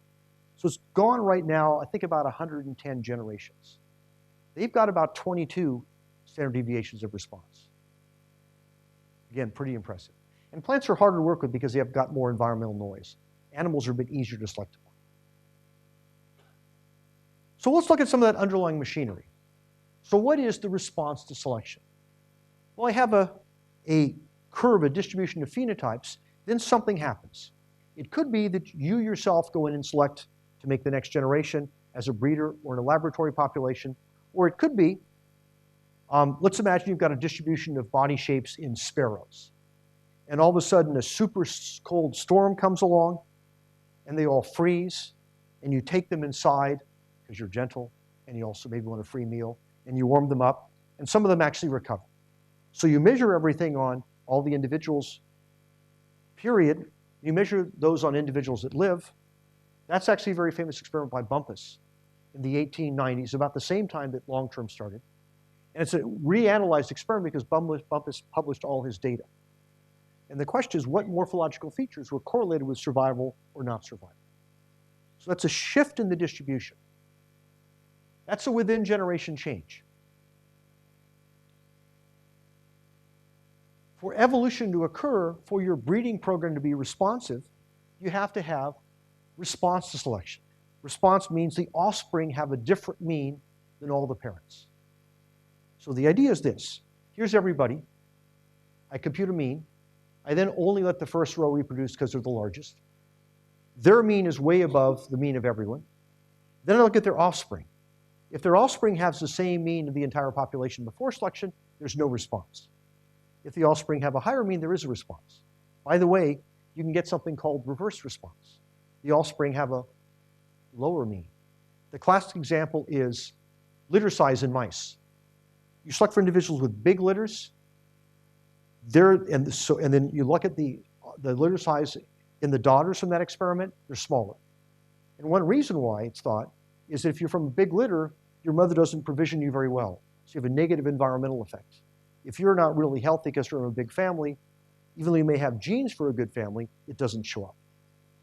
Speaker 1: So it's gone right now, I think about 110 generations. They've got about 22 standard deviations of response. Again, pretty impressive. And plants are harder to work with because they have got more environmental noise. Animals are a bit easier to select upon. So let's look at some of that underlying machinery. So what is the response to selection? Well, I have a curve, a distribution of phenotypes, then something happens. It could be that you yourself go in and select to make the next generation as a breeder or in a laboratory population, or it could be, let's imagine you've got a distribution of body shapes in sparrows. And all of a sudden a super cold storm comes along and they all freeze, and you take them inside because you're gentle and you also maybe want a free meal, and you warm them up, and some of them actually recover. So you measure everything on all the individuals, period. You measure those on individuals that live. That's actually a very famous experiment by Bumpus in the 1890s, about the same time that long-term started. And it's a reanalyzed experiment because Bumpus published all his data. And the question is, what morphological features were correlated with survival or not survival? So that's a shift in the distribution. That's a within-generation change. For evolution to occur, for your breeding program to be responsive, you have to have response to selection. Response means the offspring have a different mean than all the parents. So the idea is this. Here's everybody. I compute a mean. I then only let the first row reproduce because they're the largest. Their mean is way above the mean of everyone. Then I look at their offspring. If their offspring has the same mean of the entire population before selection, there's no response. If the offspring have a higher mean, there is a response. By the way, you can get something called reverse response. The offspring have a lower mean. The classic example is litter size in mice. You select for individuals with big litters, and then you look at the litter size in the daughters from that experiment, they're smaller. And one reason why it's thought is that if you're from a big litter, your mother doesn't provision you very well. So you have a negative environmental effect. If you're not really healthy because you're from a big family, even though you may have genes for a good family, it doesn't show up.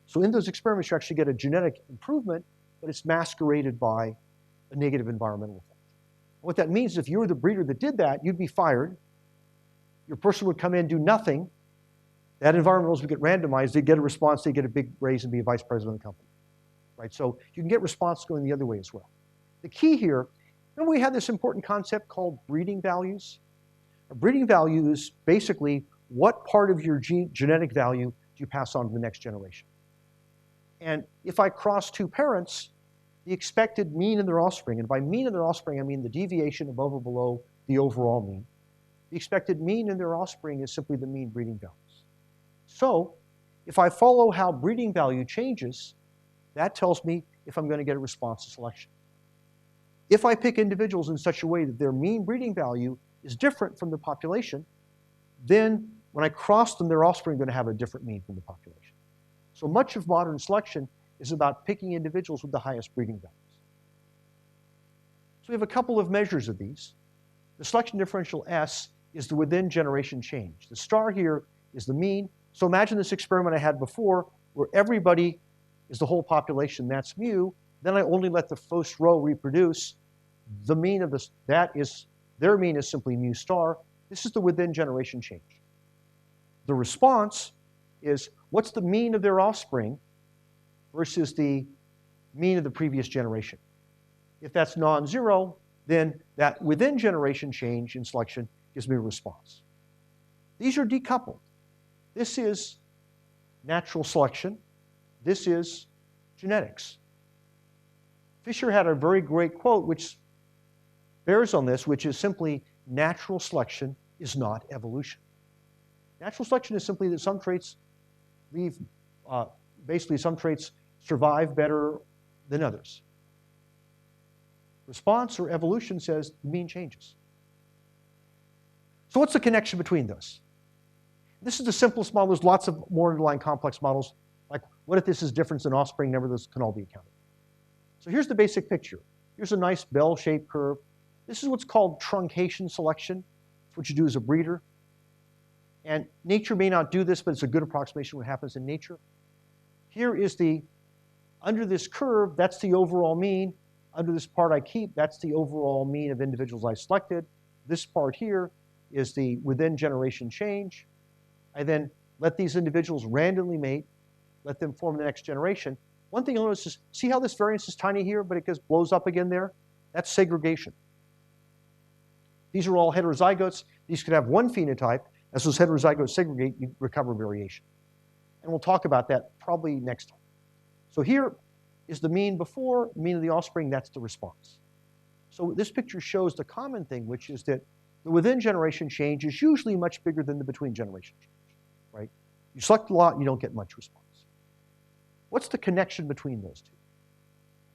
Speaker 1: So in those experiments, you actually get a genetic improvement, but it's masqueraded by a negative environmental effect. What that means is if you were the breeder that did that, you'd be fired. Your person would come in, do nothing. That environmentals would get randomized. They'd get a response. They'd get a big raise and be a vice president of the company. Right? So you can get response going the other way as well. The key here, remember we had this important concept called breeding values? A breeding value is basically what part of your genetic value do you pass on to the next generation. And if I cross 2 parents, the expected mean in their offspring, and by mean in their offspring, I mean the deviation above or below the overall mean. The expected mean in their offspring is simply the mean breeding values. So if I follow how breeding value changes, that tells me if I'm going to get a response to selection. If I pick individuals in such a way that their mean breeding value is different from the population, then when I cross them, their offspring are going to have a different mean from the population. So much of modern selection is about picking individuals with the highest breeding values. So we have a couple of measures of these. The selection differential S is the within generation change. The star here is the mean. So imagine this experiment I had before where everybody is the whole population, that's mu. Then I only let the first row reproduce. The mean of their mean is simply mu star. This is the within generation change. The response is what's the mean of their offspring versus the mean of the previous generation. If that's non-zero, then that within generation change in selection gives me a response. These are decoupled. This is natural selection. This is genetics. Fisher had a very great quote which bears on this, which is simply, natural selection is not evolution. Natural selection is simply that some traits leave, basically some traits survive better than others. Response or evolution says the mean changes. So what's the connection between those? This is the simplest model. There's lots of more underlying complex models. Like, what if this is difference in offspring? Nevertheless, can all be accounted. So here's the basic picture. Here's a nice bell-shaped curve. This is what's called truncation selection. It's what you do as a breeder. And nature may not do this, but it's a good approximation of what happens in nature. Here is under this curve, that's the overall mean. Under this part I keep, that's the overall mean of individuals I selected. This part here is the within generation change. I then let these individuals randomly mate, let them form the next generation. One thing you'll notice is, see how this variance is tiny here, but it blows up again there? That's segregation. These are all heterozygotes. These could have one phenotype. As those heterozygotes segregate, you recover variation. And we'll talk about that probably next time. So here is the mean before, mean of the offspring, that's the response. So this picture shows the common thing, which is that the within generation change is usually much bigger than the between generation change, right? You select a lot, you don't get much response. What's the connection between those two?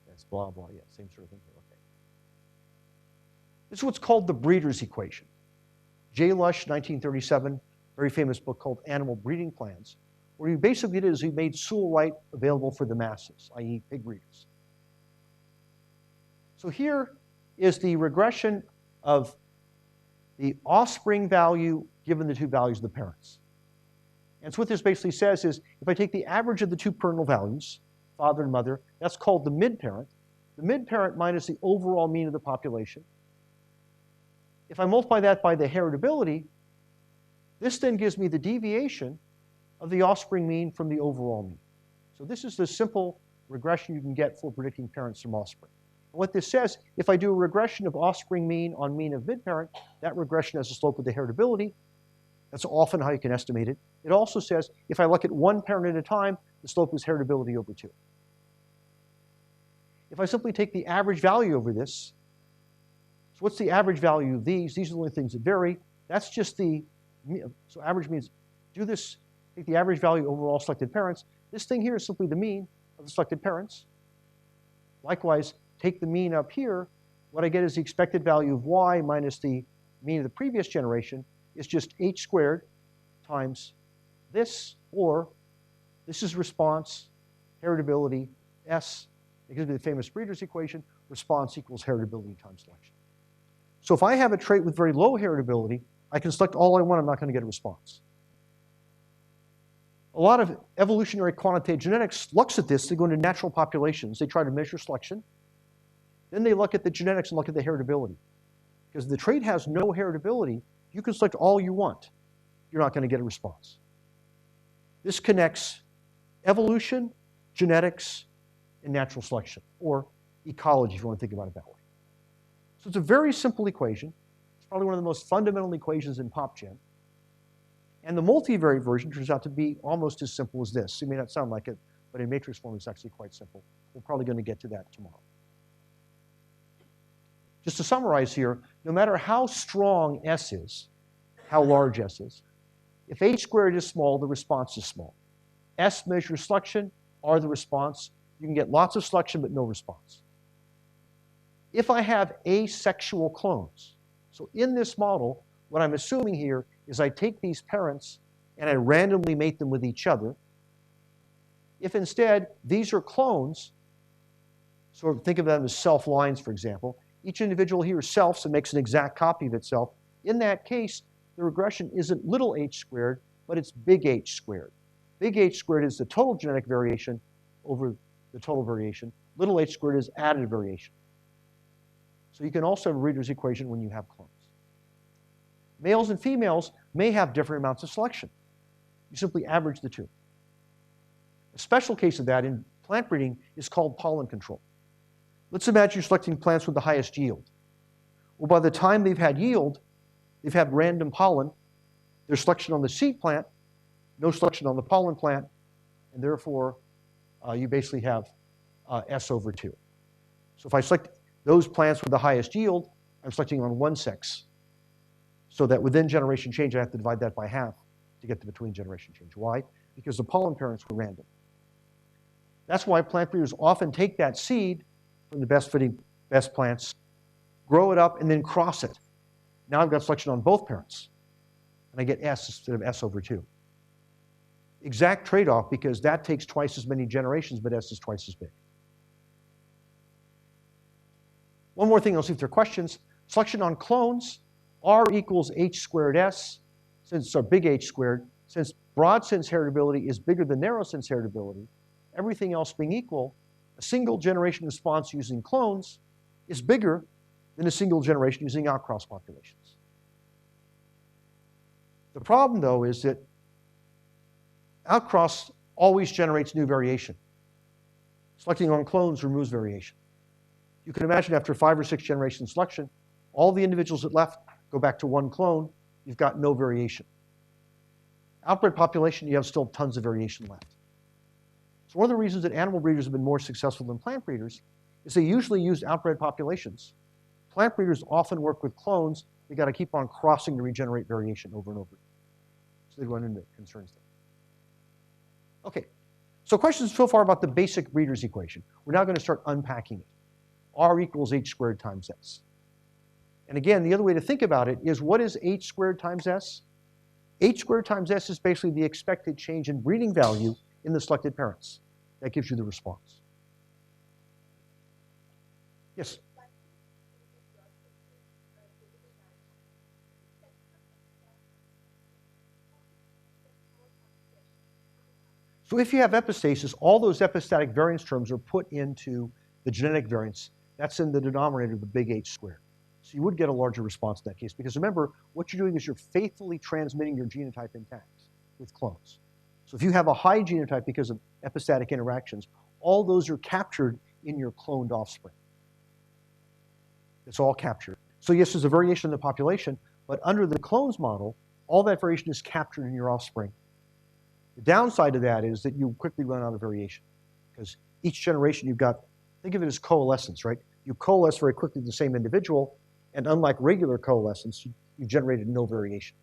Speaker 1: That's blah, blah, yeah, same sort of thing here, okay. This is what's called the breeder's equation. J. Lush, 1937, very famous book called Animal Breeding Plans, where he basically did is he made stool right available for the masses, i.e. pig breeders. So here is the regression of the offspring value given the two values of the parents. And so what this basically says is, if I take the average of the two parental values, father and mother, that's called the midparent. The midparent minus the overall mean of the population. If I multiply that by the heritability, this then gives me the deviation of the offspring mean from the overall mean. So this is the simple regression you can get for predicting parents from offspring. And what this says, if I do a regression of offspring mean on mean of midparent, that regression has a slope of the heritability. That's often how you can estimate it. It also says, if I look at one parent at a time, the slope is heritability over 2. If I simply take the average value over this, so what's the average value of these? These are the only things that vary. That's just the, so average means do this, take the average value over all selected parents. This thing here is simply the mean of the selected parents. Likewise, take the mean up here. What I get is the expected value of y minus the mean of the previous generation is just h squared times this, or this is response, heritability, S, it gives me the famous breeder's equation, response equals heritability times selection. So if I have a trait with very low heritability, I can select all I want, I'm not going to get a response. A lot of evolutionary quantitative genetics looks at this. They go into natural populations. They try to measure selection. Then they look at the genetics and look at the heritability. Because if the trait has no heritability, you can select all you want. You're not going to get a response. This connects evolution, genetics, and natural selection, or ecology if you want to think about it that way. So it's a very simple equation. It's probably one of the most fundamental equations in PopGen. And the multivariate version turns out to be almost as simple as this. It may not sound like it, but in matrix form it's actually quite simple. We're probably going to get to that tomorrow. Just to summarize here, no matter how strong S is, how large S is, if h squared is small, the response is small. S measures selection, R the response. You can get lots of selection but no response. If I have asexual clones, so in this model, what I'm assuming here is I take these parents and I randomly mate them with each other. If instead these are clones, so think of them as self lines, for example, each individual here is self, so it makes an exact copy of itself. In that case, the regression isn't little h squared, but it's big H squared. Big H squared is the total genetic variation over the total variation. Little h squared is added variation. So you can also have a breeder's equation when you have clones. Males and females may have different amounts of selection. You simply average the two. A special case of that in plant breeding is called pollen control. Let's imagine you're selecting plants with the highest yield. Well, by the time they've had yield, they've had random pollen. There's selection on the seed plant, no selection on the pollen plant, and therefore you basically have S over 2. So if I select those plants with the highest yield, I'm selecting on one sex. So that within generation change, I have to divide that by half to get the between generation change. Why? Because the pollen parents were random. That's why plant breeders often take that seed from the best fitting, best plants, grow it up, and then cross it. Now I've got selection on both parents. And I get S instead of S over 2. Exact trade-off, because that takes twice as many generations, but S is twice as big. One more thing, I'll see if there are questions. Selection on clones, R equals H squared S, since our big H squared, since broad sense heritability is bigger than narrow sense heritability, everything else being equal, a single generation response using clones is bigger than a single generation using outcross populations. The problem, though, is that outcross always generates new variation. Selecting on clones removes variation. You can imagine after 5 or 6 generation selection, all the individuals that left go back to one clone, you've got no variation. Outbred population, you have still tons of variation left. So one of the reasons that animal breeders have been more successful than plant breeders is they usually use outbred populations. Plant breeders often work with clones. They got to keep on crossing to regenerate variation over and over. So they run into concerns there. Okay, so questions so far about the basic breeders equation. We're now going to start unpacking it. R equals H squared times S. And again, the other way to think about it is, what is H squared times S? H squared times S is basically the expected change in breeding value in the selected parents. That gives you the response. Yes? So if you have epistasis, all those epistatic variance terms are put into the genetic variance. That's in the denominator of the big H squared. So you would get a larger response in that case, because remember, what you're doing is you're faithfully transmitting your genotype intact with clones. So if you have a high genotype because of epistatic interactions, all those are captured in your cloned offspring. It's all captured. So yes, there's a variation in the population, but under the clones model, all that variation is captured in your offspring. The downside of that is that you quickly run out of variation, because each generation you've got, think of it as coalescence, right? You coalesce very quickly the same individual, and unlike regular coalescence, you generated no variation.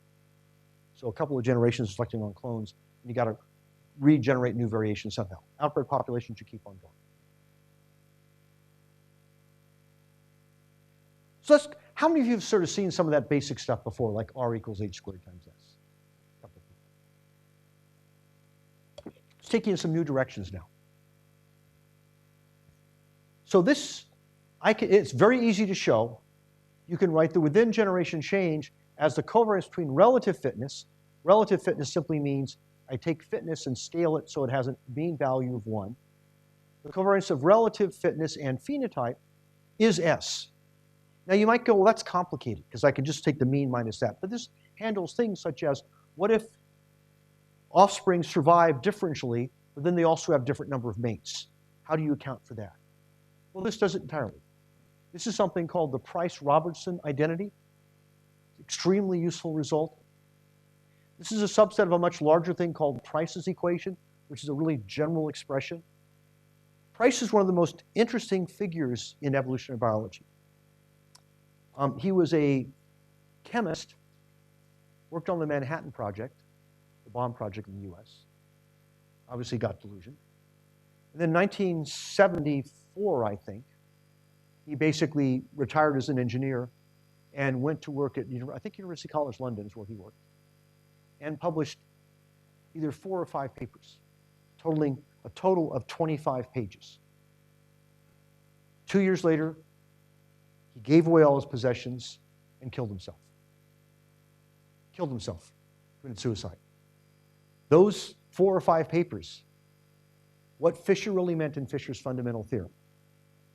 Speaker 1: So a couple of generations selecting on clones, and you got to regenerate new variation somehow. Outbred populations, you keep on going. So how many of you have sort of seen some of that basic stuff before, like R equals H squared times S? It's taking in some new directions now. So this, it's very easy to show. You can write the within generation change as the covariance between relative fitness. Relative fitness simply means I take fitness and scale it so it has a mean value of 1. The covariance of relative fitness and phenotype is S. Now you might go, well, that's complicated, because I can just take the mean minus that. But this handles things such as, what if offspring survive differentially, but then they also have different number of mates? How do you account for that? Well, this does it entirely. This is something called the Price-Robertson identity. Extremely useful result. This is a subset of a much larger thing called Price's equation, which is a really general expression. Price is one of the most interesting figures in evolutionary biology. He was a chemist, worked on the Manhattan Project, the bomb project in the US. Obviously got delusion. And then 1974, I think, he basically retired as an engineer and went to work at, I think, University College London is where he worked, and published either 4 or 5 papers, totaling a total of 25 pages. 2 years later, he gave away all his possessions and killed himself. Killed himself, committed suicide. Those 4 or 5 papers, what Fisher really meant in Fisher's fundamental theorem,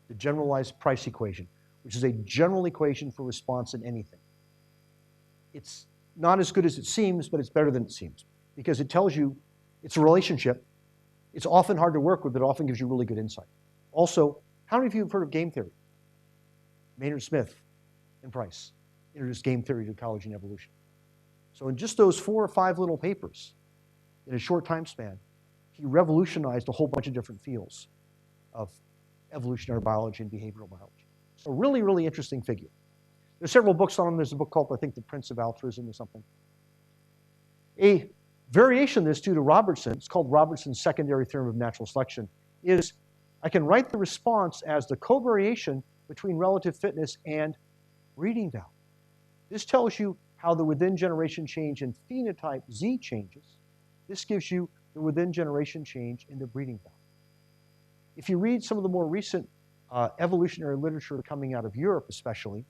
Speaker 1: the generalized Price equation, which is a general equation for response in anything. It's not as good as it seems, but it's better than it seems, because it tells you it's a relationship. It's often hard to work with, but it often gives you really good insight. Also, how many of you have heard of game theory? Maynard Smith, and Price introduced game theory to ecology and evolution. So in just those 4 or 5 little papers, in a short time span, he revolutionized a whole bunch of different fields of evolutionary biology and behavioral biology. So really, really interesting figure. There's several books on him. There's a book called, I think, The Prince of Altruism or something. A variation of this due to Robertson, it's called Robertson's secondary theorem of natural selection, is I can write the response as the covariation between relative fitness and breeding value. This tells you how the within generation change in phenotype Z changes. This gives you the within generation change in the breeding value. If you read some of the more recent evolutionary literature coming out of Europe especially,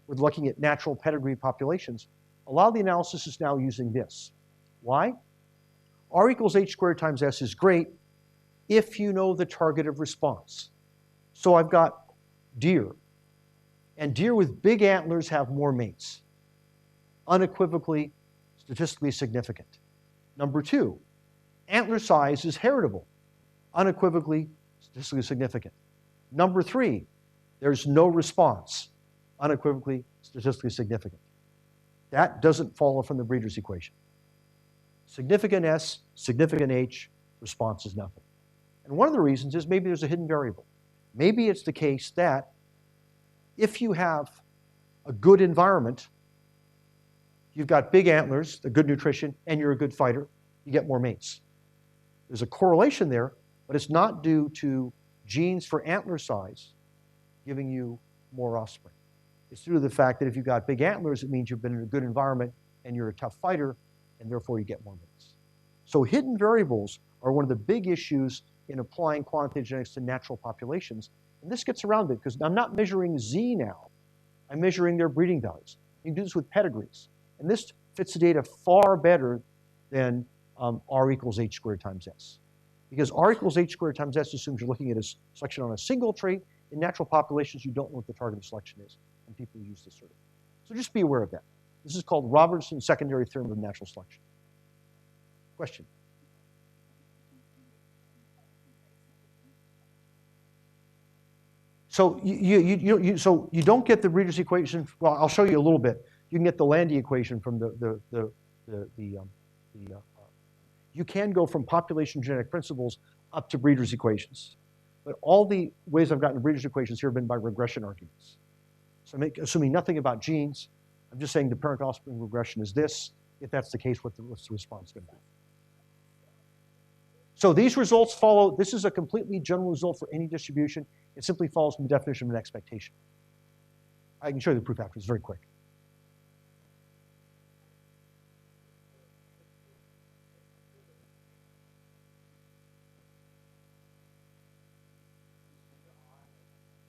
Speaker 1: with looking at natural pedigree populations, a lot of the analysis is now using this. Why? R equals H squared times S is great if you know the target of response. So I've got deer, and deer with big antlers have more mates. Unequivocally, statistically significant. Number 2, antler size is heritable. Unequivocally, statistically significant. Number 3, there's no response. Unequivocally, statistically significant. That doesn't follow from the breeder's equation. Significant S, significant H, response is nothing. And one of the reasons is maybe there's a hidden variable. Maybe it's the case that if you have a good environment, you've got big antlers, the good nutrition, and you're a good fighter, you get more mates. There's a correlation there, but it's not due to genes for antler size giving you more offspring. It's due to the fact that if you've got big antlers, it means you've been in a good environment and you're a tough fighter, and therefore you get more mates. So hidden variables are one of the big issues in applying quantitative genetics to natural populations. And this gets around it because I'm not measuring Z now. I'm measuring their breeding values. You can do this with pedigrees. And this fits the data far better than R equals H squared times S. Because R equals H squared times S assumes you're looking at a selection on a single trait. In natural populations, you don't know what the target of selection is, and people use this sort of. So just be aware of that. This is called Robertson's secondary theorem of natural selection. Question? So you don't get the breeder's equation. Well, I'll show you a little bit. You can get the Landy equation from you can go from population genetic principles up to breeder's equations. But all the ways I've gotten to breeder's equations here have been by regression arguments. So I'm assuming nothing about genes. I'm just saying the parent-offspring regression is this. If that's the case, what's the response going to be? So these results follow. This is a completely general result for any distribution. It simply follows from the definition of an expectation. I can show you the proof after. It's very quick.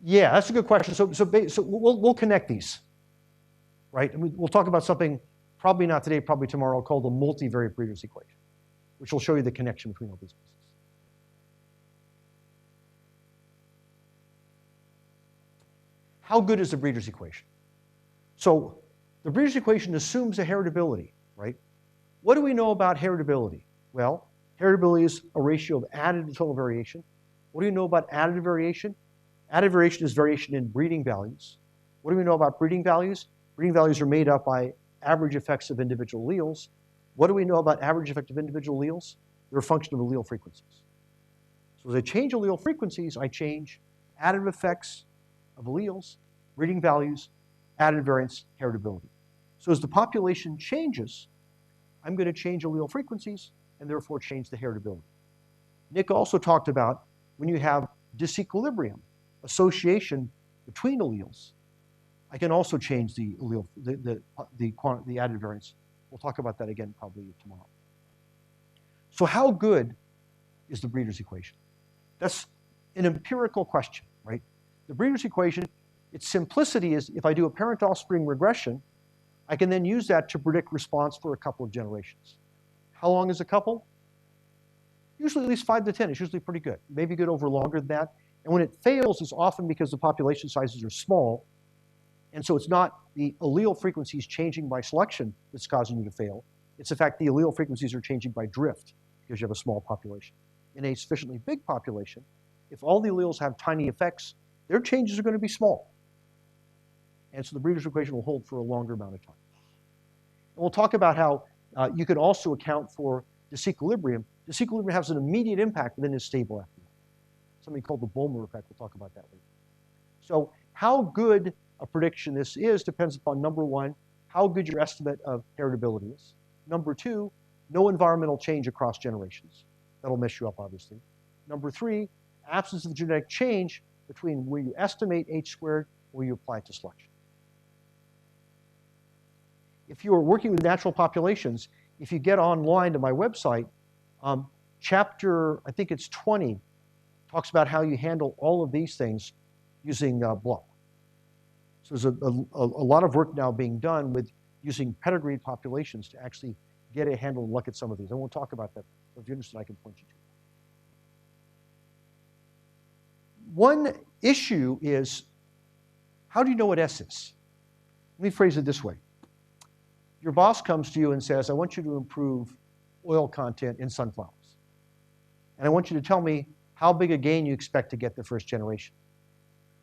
Speaker 1: Yeah, that's a good question. So we'll connect these, right? And we'll talk about something, probably not today, probably tomorrow, called the multivariate breeder's equation, which will show you the connection between all these pieces. How good is the breeder's equation? So the breeder's equation assumes a heritability, right? What do we know about heritability? Well, heritability is a ratio of added to total variation. What do we know about additive variation? Additive variation is variation in breeding values. What do we know about breeding values? Breeding values are made up by average effects of individual alleles. What do we know about average effect of individual alleles? They're a function of allele frequencies. So as I change allele frequencies, I change additive effects of alleles, breeding values, added variance, heritability. So as the population changes, I'm going to change allele frequencies and therefore change the heritability. Nick also talked about when you have disequilibrium, association between alleles, I can also change the allele, the added variance. We'll talk about that again probably tomorrow. So how good is the breeder's equation? That's an empirical question, right? The breeder's equation, its simplicity is if I do a parent-offspring regression, I can then use that to predict response for a couple of generations. How long is a couple? Usually at least 5 to 10. It's usually pretty good. Maybe good over longer than that. And when it fails, it's often because the population sizes are small. And so it's not the allele frequencies changing by selection that's causing you to fail. It's the fact the allele frequencies are changing by drift because you have a small population. In a sufficiently big population, if all the alleles have tiny effects, their changes are going to be small. And so the breeder's equation will hold for a longer amount of time. And we'll talk about how you can also account for disequilibrium. Disequilibrium has an immediate impact, but then is stable after that. Something called the Bulmer effect. We'll talk about that later. So how good a prediction this is depends upon, number one, how good your estimate of heritability is. Number two, no environmental change across generations. That'll mess you up, obviously. Number three, absence of genetic change between where you estimate H squared and where you apply it to selection. If you are working with natural populations, if you get online to my website, chapter, I think it's 20, talks about how you handle all of these things using BLUP. So there's a lot of work now being done with using pedigreed populations to actually get a handle and look at some of these. I won't talk about that, but if you're interested, I can point you to it. One issue is, how do you know what S is? Let me phrase it this way. Your boss comes to you and says, I want you to improve oil content in sunflowers. And I want you to tell me how big a gain you expect to get the first generation.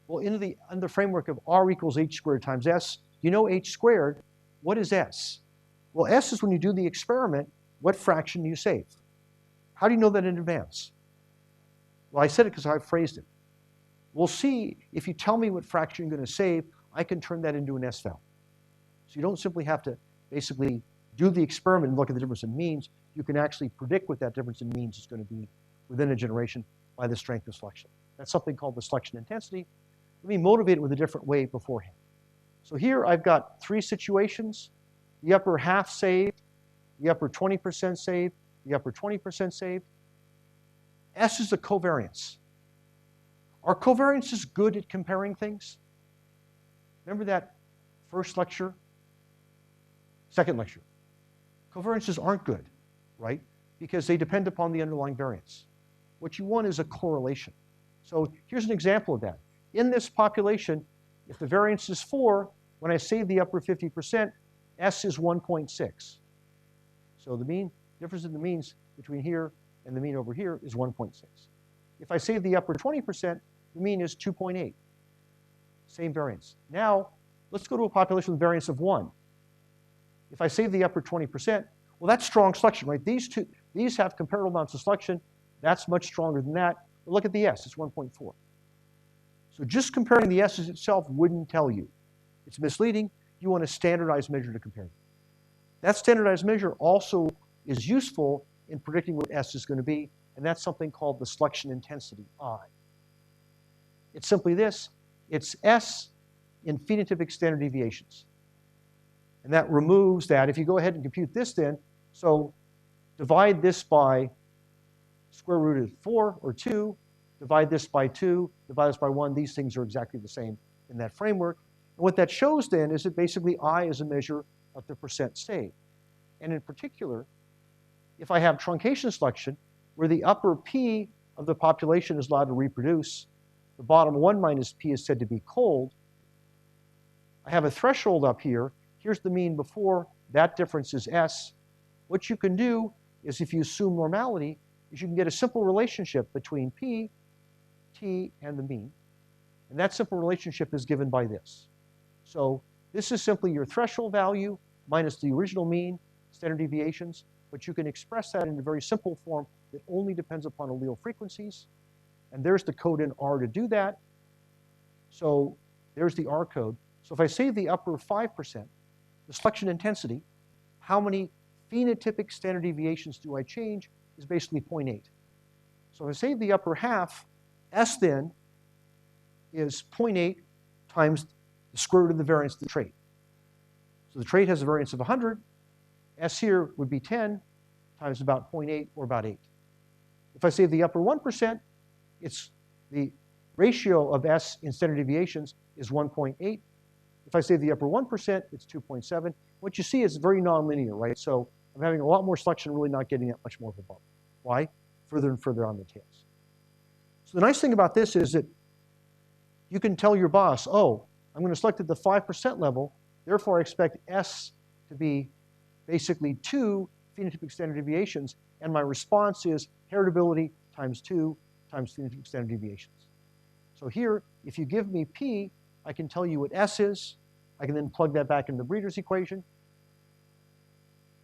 Speaker 1: Well, in the framework of R equals H squared times S, you know H squared. What is S? Well, S is when you do the experiment, what fraction do you save? How do you know that in advance? Well, I said it because I phrased it. We'll see if you tell me what fraction you're going to save, I can turn that into an S value. So you don't simply have to basically do the experiment and look at the difference in means. You can actually predict what that difference in means is going to be within a generation by the strength of selection. That's something called the selection intensity. Let me motivate it with a different way beforehand. So here I've got three situations. The upper half saved, the upper 20% saved, the upper 20% saved. S is the covariance. Are covariances good at comparing things? Remember that first lecture? Second lecture. Covariances aren't good, right? Because they depend upon the underlying variance. What you want is a correlation. So here's an example of that. In this population, if the variance is 4, when I save the upper 50%, S is 1.6. So the mean difference in the means between here and the mean over here is 1.6. If I save the upper 20%, the mean is 2.8. Same variance. Now, let's go to a population with variance of 1. If I save the upper 20%, well, that's strong selection, right? These have comparable amounts of selection. That's much stronger than that. But look at the S, it's 1.4. So just comparing the S's itself wouldn't tell you. It's misleading. You want a standardized measure to compare. That standardized measure also is useful in predicting what S is going to be, and that's something called the selection intensity, I. It's simply this. It's S in phenotypic standard deviations. And that removes that. If you go ahead and compute this then, so divide this by square root of 4 or 2, divide this by 2, divide this by 1. These things are exactly the same in that framework. And what that shows then is that basically I is a measure of the percent saved. And in particular, if I have truncation selection, where the upper P of the population is allowed to reproduce, the bottom 1 minus P is said to be cold, I have a threshold up here. Here's the mean before. That difference is S. What you can do is, if you assume normality, is you can get a simple relationship between P, T, and the mean. And that simple relationship is given by this. So this is simply your threshold value minus the original mean, standard deviations, but you can express that in a very simple form that only depends upon allele frequencies. And there's the code in R to do that. So there's the R code. So if I save the upper 5%, the selection intensity, how many phenotypic standard deviations do I change, is basically 0.8. So if I save the upper half, S then is 0.8 times the square root of the variance of the trait. So the trait has a variance of 100. S here would be 10 times about 0.8 or about 8. If I save the upper 1%, it's the ratio of S in standard deviations is 1.8. If I save the upper 1%, it's 2.7. What you see is very nonlinear, right? So I'm having a lot more selection, really not getting that much more of a bump. Why? Further and further on the tails. So the nice thing about this is that you can tell your boss, oh, I'm going to select at the 5% level, therefore I expect S to be basically 2 phenotypic standard deviations, and my response is heritability times 2 times phenotypic standard deviations. So here, if you give me P, I can tell you what S is, I can then plug that back into the breeder's equation.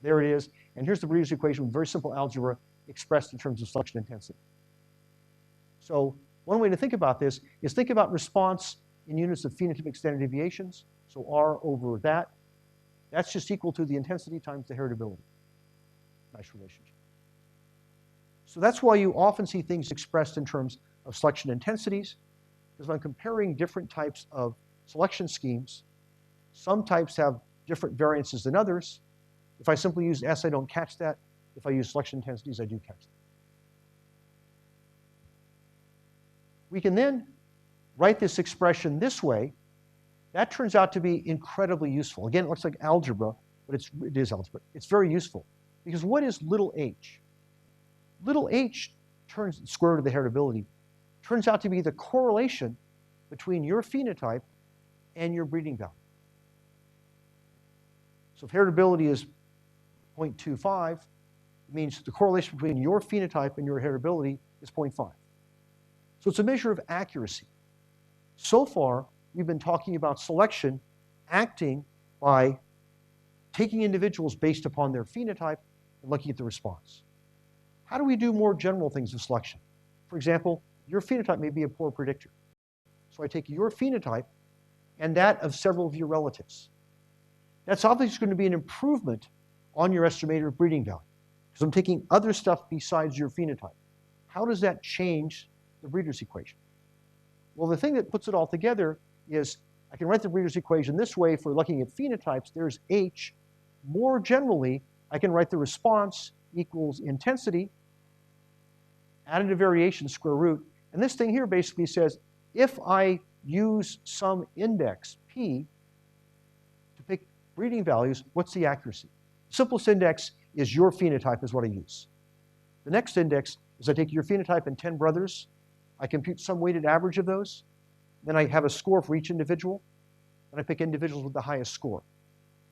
Speaker 1: There it is. And here's the breeder's equation with very simple algebra expressed in terms of selection intensity. So one way to think about this is think about response in units of phenotypic standard deviations. So R over that. That's just equal to the intensity times the heritability. Nice relationship. So that's why you often see things expressed in terms of selection intensities, because when comparing different types of selection schemes, some types have different variances than others. If I simply use S, I don't catch that. If I use selection intensities, I do catch that. We can then write this expression this way. That turns out to be incredibly useful. Again, it looks like algebra, but it is algebra. It's very useful, because what is little h? Little h turns square root of the heritability, turns out to be the correlation between your phenotype and your breeding value. So if heritability is 0.25, it means the correlation between your phenotype and your heritability is 0.5. So it's a measure of accuracy. So far, we've been talking about selection acting by taking individuals based upon their phenotype and looking at the response. How do we do more general things of selection? For example, your phenotype may be a poor predictor. So I take your phenotype and that of several of your relatives. That's obviously going to be an improvement on your estimated breeding value, because I'm taking other stuff besides your phenotype. How does that change the breeder's equation? Well, the thing that puts it all together is I can write the breeder's equation this way for looking at phenotypes. There's H. More generally, I can write the response equals intensity, additive variation square root. And this thing here basically says, if I use some index, P, to pick breeding values, what's the accuracy? Simplest index is your phenotype is what I use. The next index is I take your phenotype and 10 brothers. I compute some weighted average of those. Then I have a score for each individual, and I pick individuals with the highest score.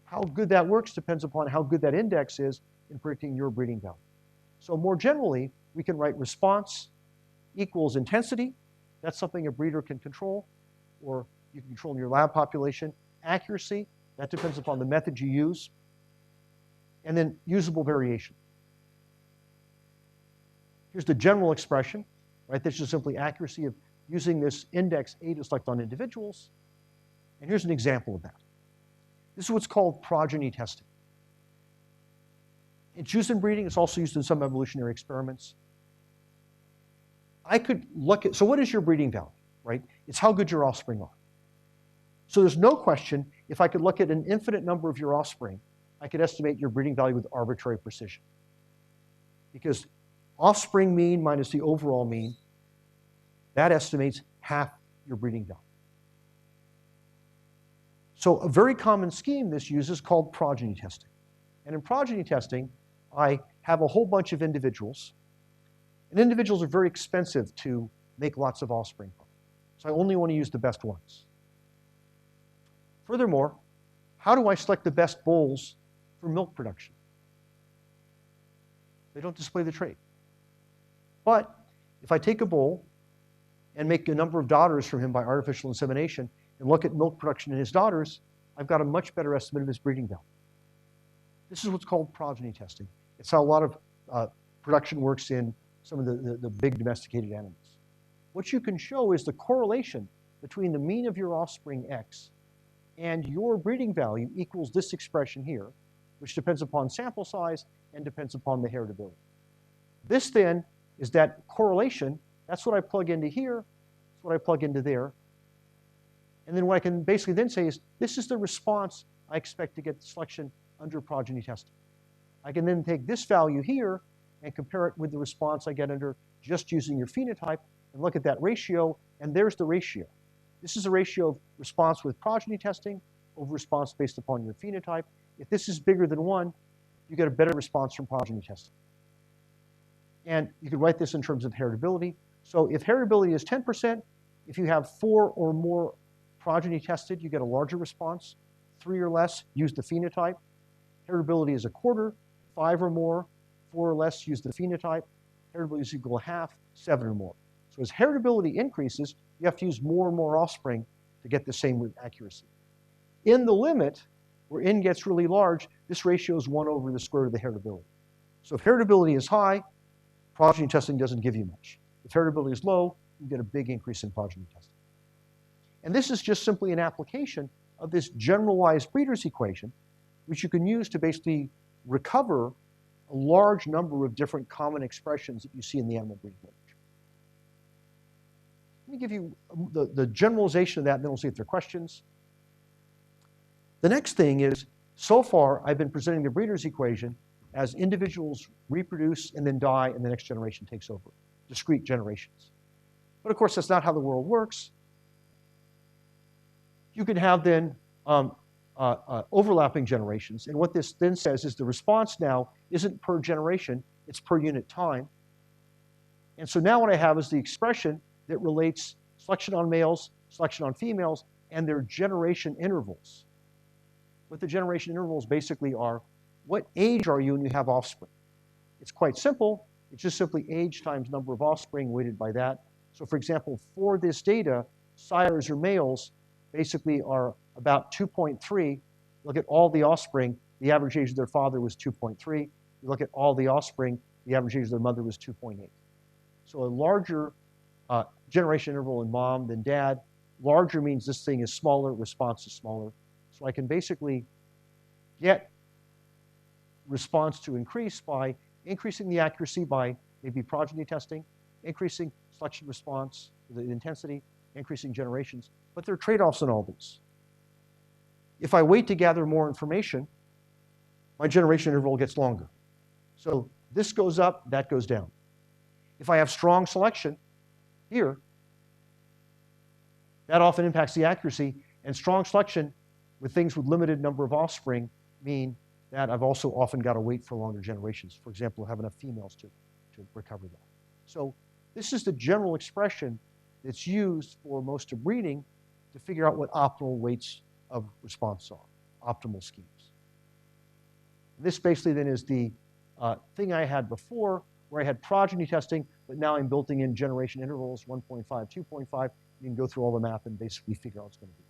Speaker 1: How good that works depends upon how good that index is in predicting your breeding value. So more generally, we can write response equals intensity. That's something a breeder can control, or you can control in your lab population. Accuracy, that depends upon the method you use. And then usable variation. Here's the general expression, right? This is simply accuracy of using this index A to select on individuals. And here's an example of that. This is what's called progeny testing. It's used in breeding. It's also used in some evolutionary experiments. I could look at, so what is your breeding value, right? It's how good your offspring are. So there's no question, if I could look at an infinite number of your offspring, I could estimate your breeding value with arbitrary precision. Because offspring mean minus the overall mean, that estimates half your breeding value. So a very common scheme this uses called progeny testing. And in progeny testing, I have a whole bunch of individuals. And individuals are very expensive to make lots of offspring from. So I only want to use the best ones. Furthermore, how do I select the best bulls for milk production? They don't display the trait. But if I take a bull and make a number of daughters from him by artificial insemination and look at milk production in his daughters, I've got a much better estimate of his breeding value. This is what's called progeny testing. It's how a lot of production works in some of the big domesticated animals. What you can show is the correlation between the mean of your offspring X and your breeding value equals this expression here, which depends upon sample size and depends upon the heritability. This then is that correlation. That's what I plug into here. That's what I plug into there. And then what I can basically then say is, this is the response I expect to get selection under progeny testing. I can then take this value here and compare it with the response I get under just using your phenotype and look at that ratio, and there's the ratio. This is a ratio of response with progeny testing over response based upon your phenotype. If this is bigger than 1, you get a better response from progeny testing. And you could write this in terms of heritability. So if heritability is 10%, if you have 4 or more progeny tested, you get a larger response. 3 or less, use the phenotype. Heritability is a quarter. 5 or more, 4 or less, use the phenotype. Heritability is equal to half, 7 or more. So as heritability increases, you have to use more and more offspring to get the same accuracy. in the limit, where n gets really large, this ratio is 1 over the square root of the heritability. So if heritability is high, progeny testing doesn't give you much. If heritability is low, you get a big increase in progeny testing. And this is just simply an application of this generalized breeder's equation, which you can use to basically recover a large number of different common expressions that you see in the animal breeding literature. Let me give you the generalization of that, and then we'll see if there are questions. The next thing is, so far, I've been presenting the breeder's equation as individuals reproduce and then die, and the next generation takes over, discrete generations. But of course, that's not how the world works. You can have then overlapping generations, and what this then says is the response now isn't per generation, it's per unit time. And so now what I have is the expression that relates selection on males, selection on females, and their generation intervals. What the generation intervals basically are, what age are you when you have offspring? It's quite simple. It's just simply age times number of offspring weighted by that. So for example, for this data, sires or males basically are about 2.3. Look at all the offspring, the average age of their father was 2.3. You look at all the offspring, the average age of their mother was 2.8. So a larger generation interval in mom than dad. Larger means this thing is smaller, response is smaller. So I can basically get response to increase by increasing the accuracy by maybe progeny testing, increasing selection response, the intensity, increasing generations. But there are trade-offs in all these. If I wait to gather more information, my generation interval gets longer. So this goes up, that goes down. If I have strong selection here, that often impacts the accuracy, and strong selection with things with limited number of offspring mean that I've also often got to wait for longer generations. For example, have enough females to recover that. So this is the general expression that's used for most of breeding to figure out what optimal weights of response are, optimal schemes. This basically then is the thing I had before, where I had progeny testing, but now I'm building in generation intervals, 1.5, 2.5. You can go through all the math and basically figure out what's going to be.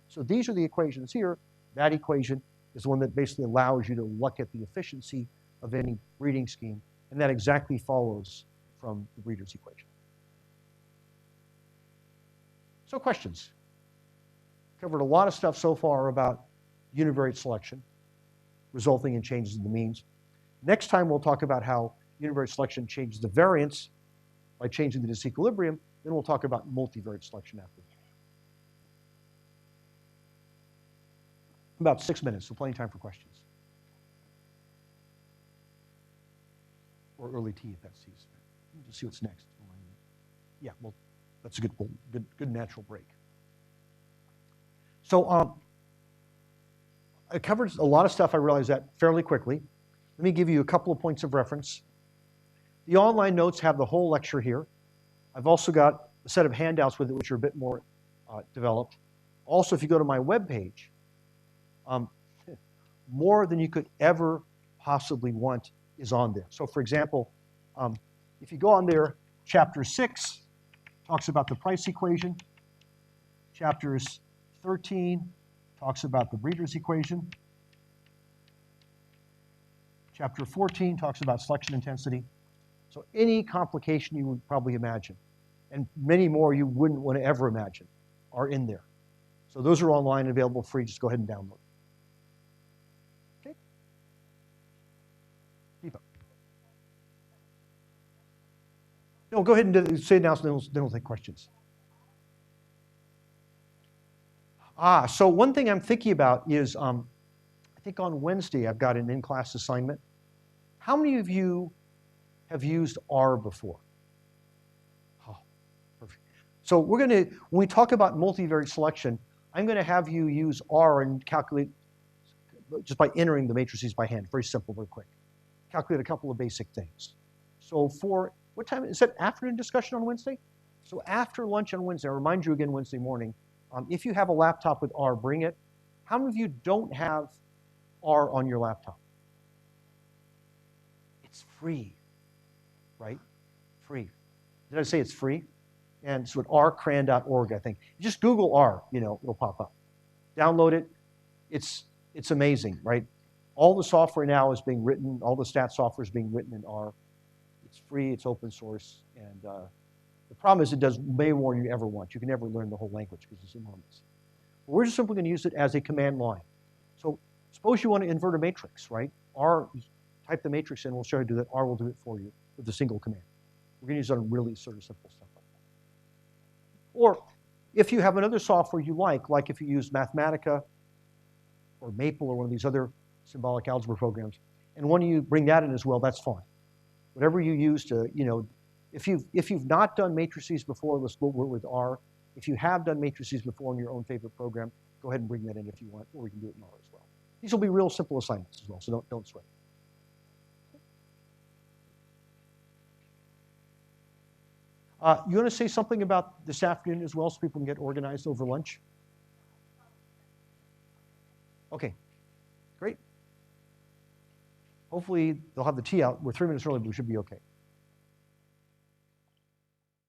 Speaker 1: So these are the equations here. That equation is the one that basically allows you to look at the efficiency of any breeding scheme, and that exactly follows from the breeder's equation. So questions? Covered a lot of stuff so far about univariate selection, resulting in changes in the means. Next time we'll talk about how univariate selection changes the variance by changing the disequilibrium. Then we'll talk about multivariate selection after that. About 6 minutes, so plenty of time for questions. Or early tea if that's season. We'll see what's next. Yeah, well, that's a good natural break. So I covered a lot of stuff, I realize that, fairly quickly. Let me give you a couple of points of reference. The online notes have the whole lecture here. I've also got a set of handouts with it, which are a bit more developed. Also, if you go to my webpage, more than you could ever possibly want is on there. So for example, if you go on there, chapter 6 talks about the Price equation. Chapters 13 talks about the breeder's equation. Chapter 14 talks about selection intensity. So any complication you would probably imagine, and many more you wouldn't want to ever imagine, are in there. So those are online and available free. Just go ahead and download. Okay? Pima. No, go ahead and say it now, so then we'll take questions. So one thing I'm thinking about is, I think on Wednesday I've got an in-class assignment. How many of you have used R before? Oh, perfect. So we're going to, when we talk about multivariate selection, I'm going to have you use R and calculate, just by entering the matrices by hand, very simple, very quick. Calculate a couple of basic things. So for, what time, is that afternoon discussion on Wednesday? So after lunch on Wednesday, I'll remind you again Wednesday morning, if you have a laptop with R, bring it. How many of you don't have R on your laptop? It's free, right? Free. Did I say it's free? And it's at rcran.org, I think. Just Google R, it'll pop up. Download it. it's amazing, right? All the software now is being written, all the stat software is being written in R. It's free, it's open source, and the problem is it does way more than you ever want. You can never learn the whole language because it's enormous. But we're just simply going to use it as a command line. So suppose you want to invert a matrix, right? R, type the matrix in, we'll show you how to do that. R will do it for you with a single command. We're going to use it on really sort of simple stuff like that. Or if you have another software you like if you use Mathematica or Maple or one of these other symbolic algebra programs, and when you bring that in as well, that's fine. Whatever you use to, if you've not done matrices before, let's go with R. If you have done matrices before in your own favorite program, go ahead and bring that in if you want, or we can do it in R as well. These will be real simple assignments as well, so don't sweat. You want to say something about this afternoon as well so people can get organized over lunch? Okay, great. Hopefully they'll have the tea out. We're 3 minutes early, but we should be okay.